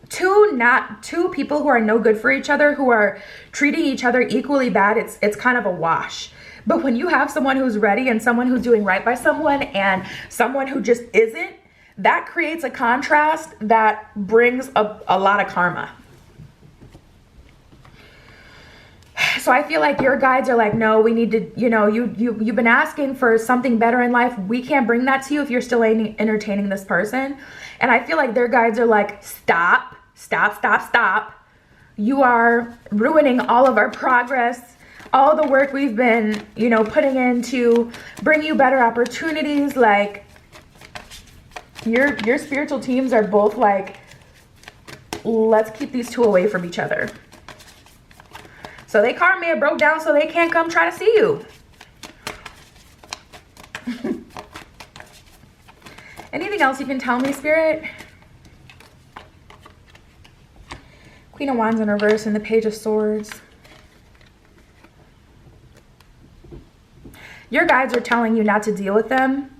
two people who are no good for each other, who are treating each other equally bad, it's kind of a wash. But when you have someone who's ready and someone who's doing right by someone and someone who just isn't, that creates a contrast that brings a lot of karma. So I feel like your guides are like, no, we need to, you know, you've been asking for something better in life. We can't bring that to you if you're still entertaining this person. And I feel like their guides are like, stop. You are ruining all of our progress, all the work we've been, you know, putting in to bring you better opportunities. Like, your spiritual teams are both like, let's keep these two away from each other. So they karma may have broke down so they can't come try to see you. Anything else you can tell me, Spirit? Queen of Wands in reverse and the Page of Swords. Your guides are telling you not to deal with them.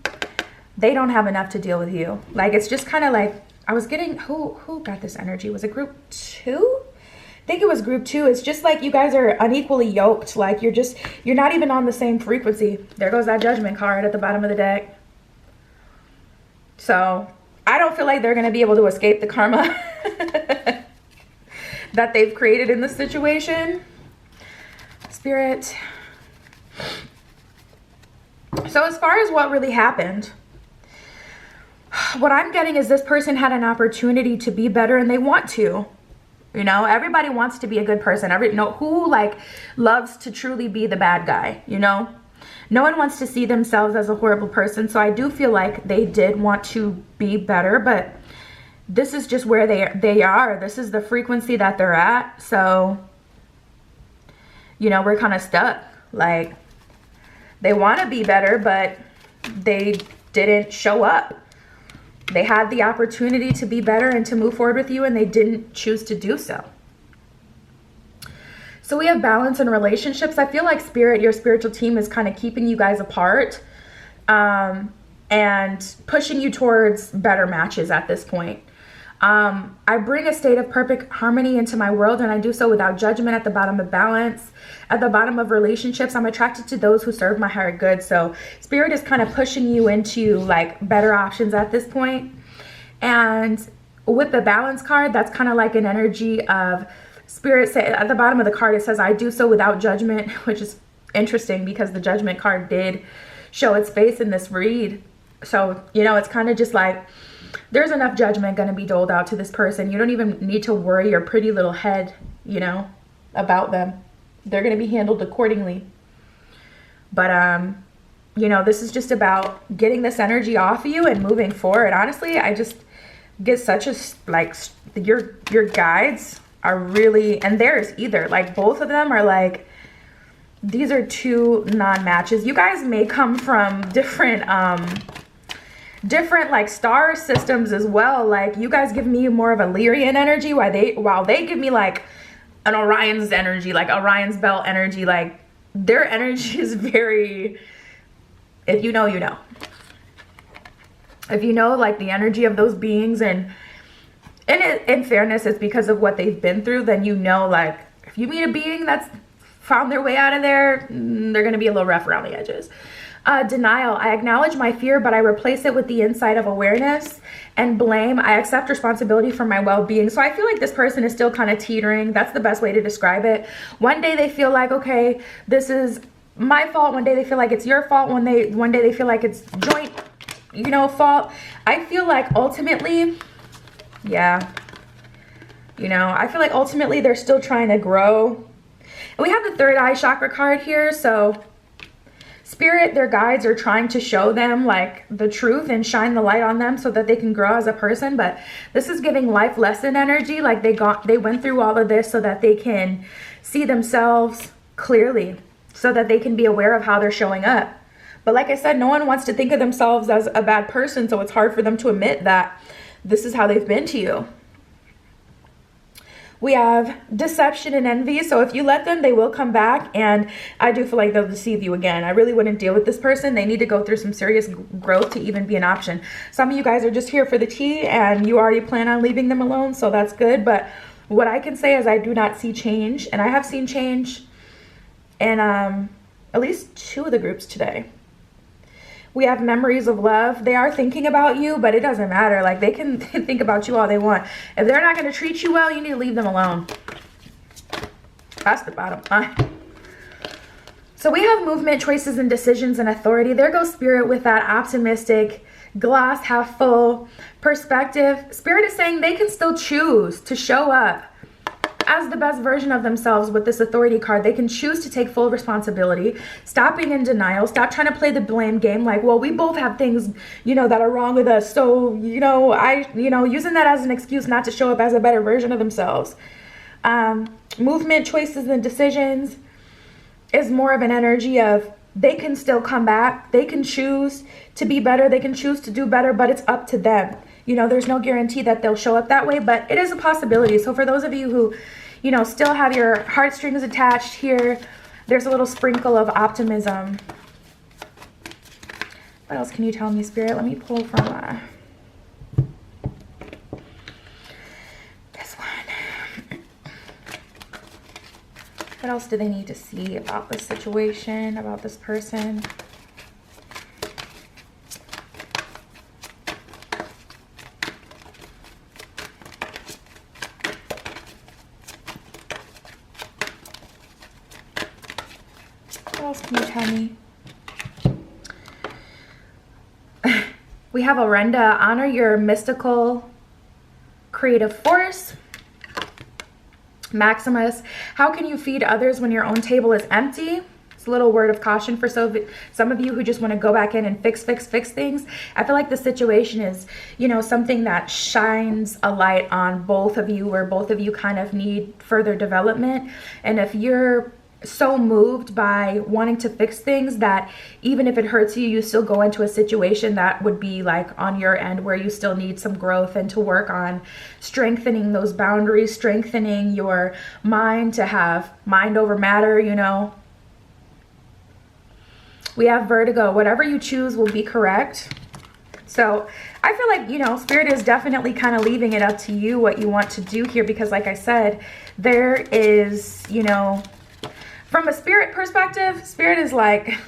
They don't have enough to deal with you. Like, it's just kind of like, I was getting, who got this energy? Was it group 2? I think it was group 2. It's just like you guys are unequally yoked. Like, you're not even on the same frequency. There goes that Judgment card at the bottom of the deck. So I don't feel like they're going to be able to escape the karma. that they've created in this situation. Spirit. So as far as what really happened, what I'm getting is this person had an opportunity to be better and they want to. You know, everybody wants to be a good person. Who like loves to truly be the bad guy, you know? No one wants to see themselves as a horrible person. So I do feel like they did want to be better, but this is just where they are. This is the frequency that they're at. So, you know, we're kind of stuck. Like, they want to be better, but they didn't show up. They had the opportunity to be better and to move forward with you, and they didn't choose to do so. So we have balance in relationships. I feel like Spirit, your spiritual team, is kind of keeping you guys apart and pushing you towards better matches at this point. I bring a state of perfect harmony into my world, and I do so without judgment. At the bottom of balance, at the bottom of relationships, I'm attracted to those who serve my higher good. So Spirit is kind of pushing you into like better options at this point. And with the balance card, that's kind of like an energy of Spirit. Say at the bottom of the card, it says, I do so without judgment, which is interesting because the judgment card did show its face in this read. So, you know, it's kind of just like, there's enough judgment going to be doled out to this person. You don't even need to worry your pretty little head, you know, about them. They're going to be handled accordingly. But, you know, this is just about getting this energy off of you and moving forward. Honestly, I just get such a, like, your guides are really, and theirs either. Like, both of them are like, these are two non-matches. You guys may come from different like star systems as well. Like, you guys give me more of a Lyrian energy while they give me like an Orion's energy, like Orion's belt energy. Like, their energy is very, if you know, you know. If you know like the energy of those beings, and in fairness, it's because of what they've been through, then you know, like, if you meet a being that's found their way out of there, they're going to be a little rough around the edges. Denial. I acknowledge my fear, but I replace it with the insight of awareness. And blame. I accept responsibility for my well-being. So I feel like this person is still kind of teetering. That's the best way to describe it. One day they feel like, okay, this is my fault. One day they feel like it's your fault. One day they feel like it's joint, you know, fault. I feel like ultimately, yeah, you know, I feel like ultimately they're still trying to grow. And we have the third eye chakra card here. So Spirit, their guides are trying to show them like the truth and shine the light on them so that they can grow as a person. But this is giving life lesson energy. Like they went through all of this so that they can see themselves clearly, so that they can be aware of how they're showing up. But like I said, no one wants to think of themselves as a bad person. So it's hard for them to admit that this is how they've been to you. We have deception and envy. So if you let them, they will come back. And I do feel like they'll deceive you again. I really wouldn't deal with this person. They need to go through some serious growth to even be an option. Some of you guys are just here for the tea and you already plan on leaving them alone. So that's good. But what I can say is I do not see change. And I have seen change in at least 2 of the groups today. We have memories of love. They are thinking about you, but it doesn't matter. Like, they can think about you all they want. If they're not going to treat you well, you need to leave them alone. That's the bottom line. So we have movement, choices, and decisions and authority. There goes Spirit with that optimistic, glass half full perspective. Spirit is saying they can still choose to show up as the best version of themselves with this authority card. They can choose to take full responsibility, stop being in denial, stop trying to play the blame game. Like, well, we both have things, you know, that are wrong with us. So, you know, using that as an excuse not to show up as a better version of themselves. Movement, choices, and decisions is more of an energy of they can still come back. They can choose to be better. They can choose to do better, but it's up to them. You know, there's no guarantee that they'll show up that way, but it is a possibility. So for those of you who, you know, still have your heartstrings attached here, there's a little sprinkle of optimism. What else can you tell me, Spirit? Let me pull from this one. What else do they need to see about this situation, about this person? tell me? We have Orenda. Honor your mystical creative force. Maximus. How can you feed others when your own table is empty? It's a little word of caution for some of you who just want to go back in and fix things. I feel like the situation is, you know, something that shines a light on both of you, where both of you kind of need further development. And if you're so moved by wanting to fix things that even if it hurts you, you still go into a situation that would be like on your end where you still need some growth and to work on strengthening those boundaries, strengthening your mind to have mind over matter, you know. We have Vertigo. Whatever you choose will be correct. So I feel like, you know, Spirit is definitely kind of leaving it up to you what you want to do here, because like I said, there is, you know, from a Spirit perspective, Spirit is like,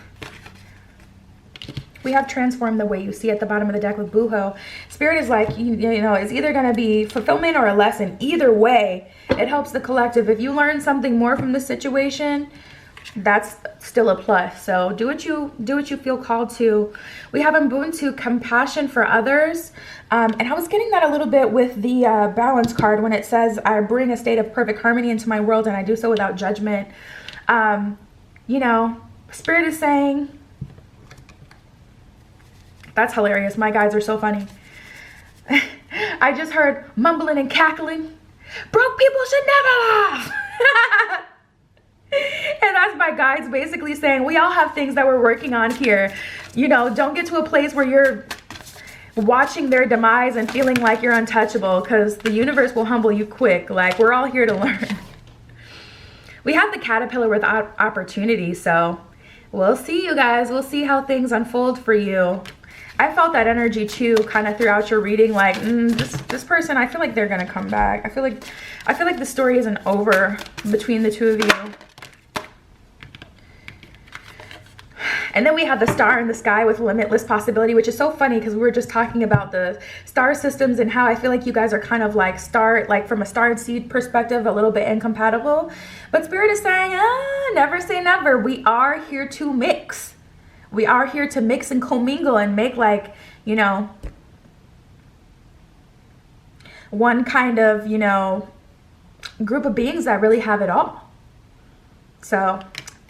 we have transformed the way you see at the bottom of the deck with Booho. Spirit is like, you know, it's either going to be fulfillment or a lesson. Either way, it helps the collective. If you learn something more from the situation, that's still a plus. So do what you feel called to. We have Ubuntu, compassion for others. And I was getting that a little bit with the balance card when it says, I bring a state of perfect harmony into my world and I do so without judgment. You know, Spirit is saying, that's hilarious. My guides are so funny. I just heard mumbling and cackling. Broke people should never laugh. And that's my guides basically saying, we all have things that we're working on here. You know, don't get to a place where you're watching their demise and feeling like you're untouchable, because the universe will humble you quick. Like, we're all here to learn. We have the caterpillar with opportunity, so we'll see, you guys. We'll see how things unfold for you. I felt that energy too, kind of throughout your reading. Like, this person, I feel like they're gonna come back. I feel like the story isn't over between the two of you. And then we have the star in the sky with limitless possibility, which is so funny because we were just talking about the star systems and how I feel like you guys are kind of like from a star and seed perspective, a little bit incompatible. But Spirit is saying, never say never. We are here to mix. We are here to mix and commingle and make, like, you know, one kind of, you know, group of beings that really have it all. So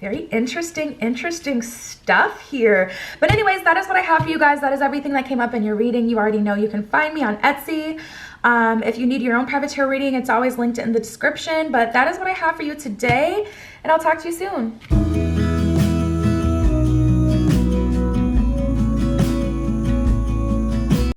very interesting stuff here. But anyways, that is what I have for you guys. That is everything that came up in your reading. You already know you can find me on Etsy. If you need your own private tarot reading, it's always linked in the description. But that is what I have for you today, and I'll talk to you soon.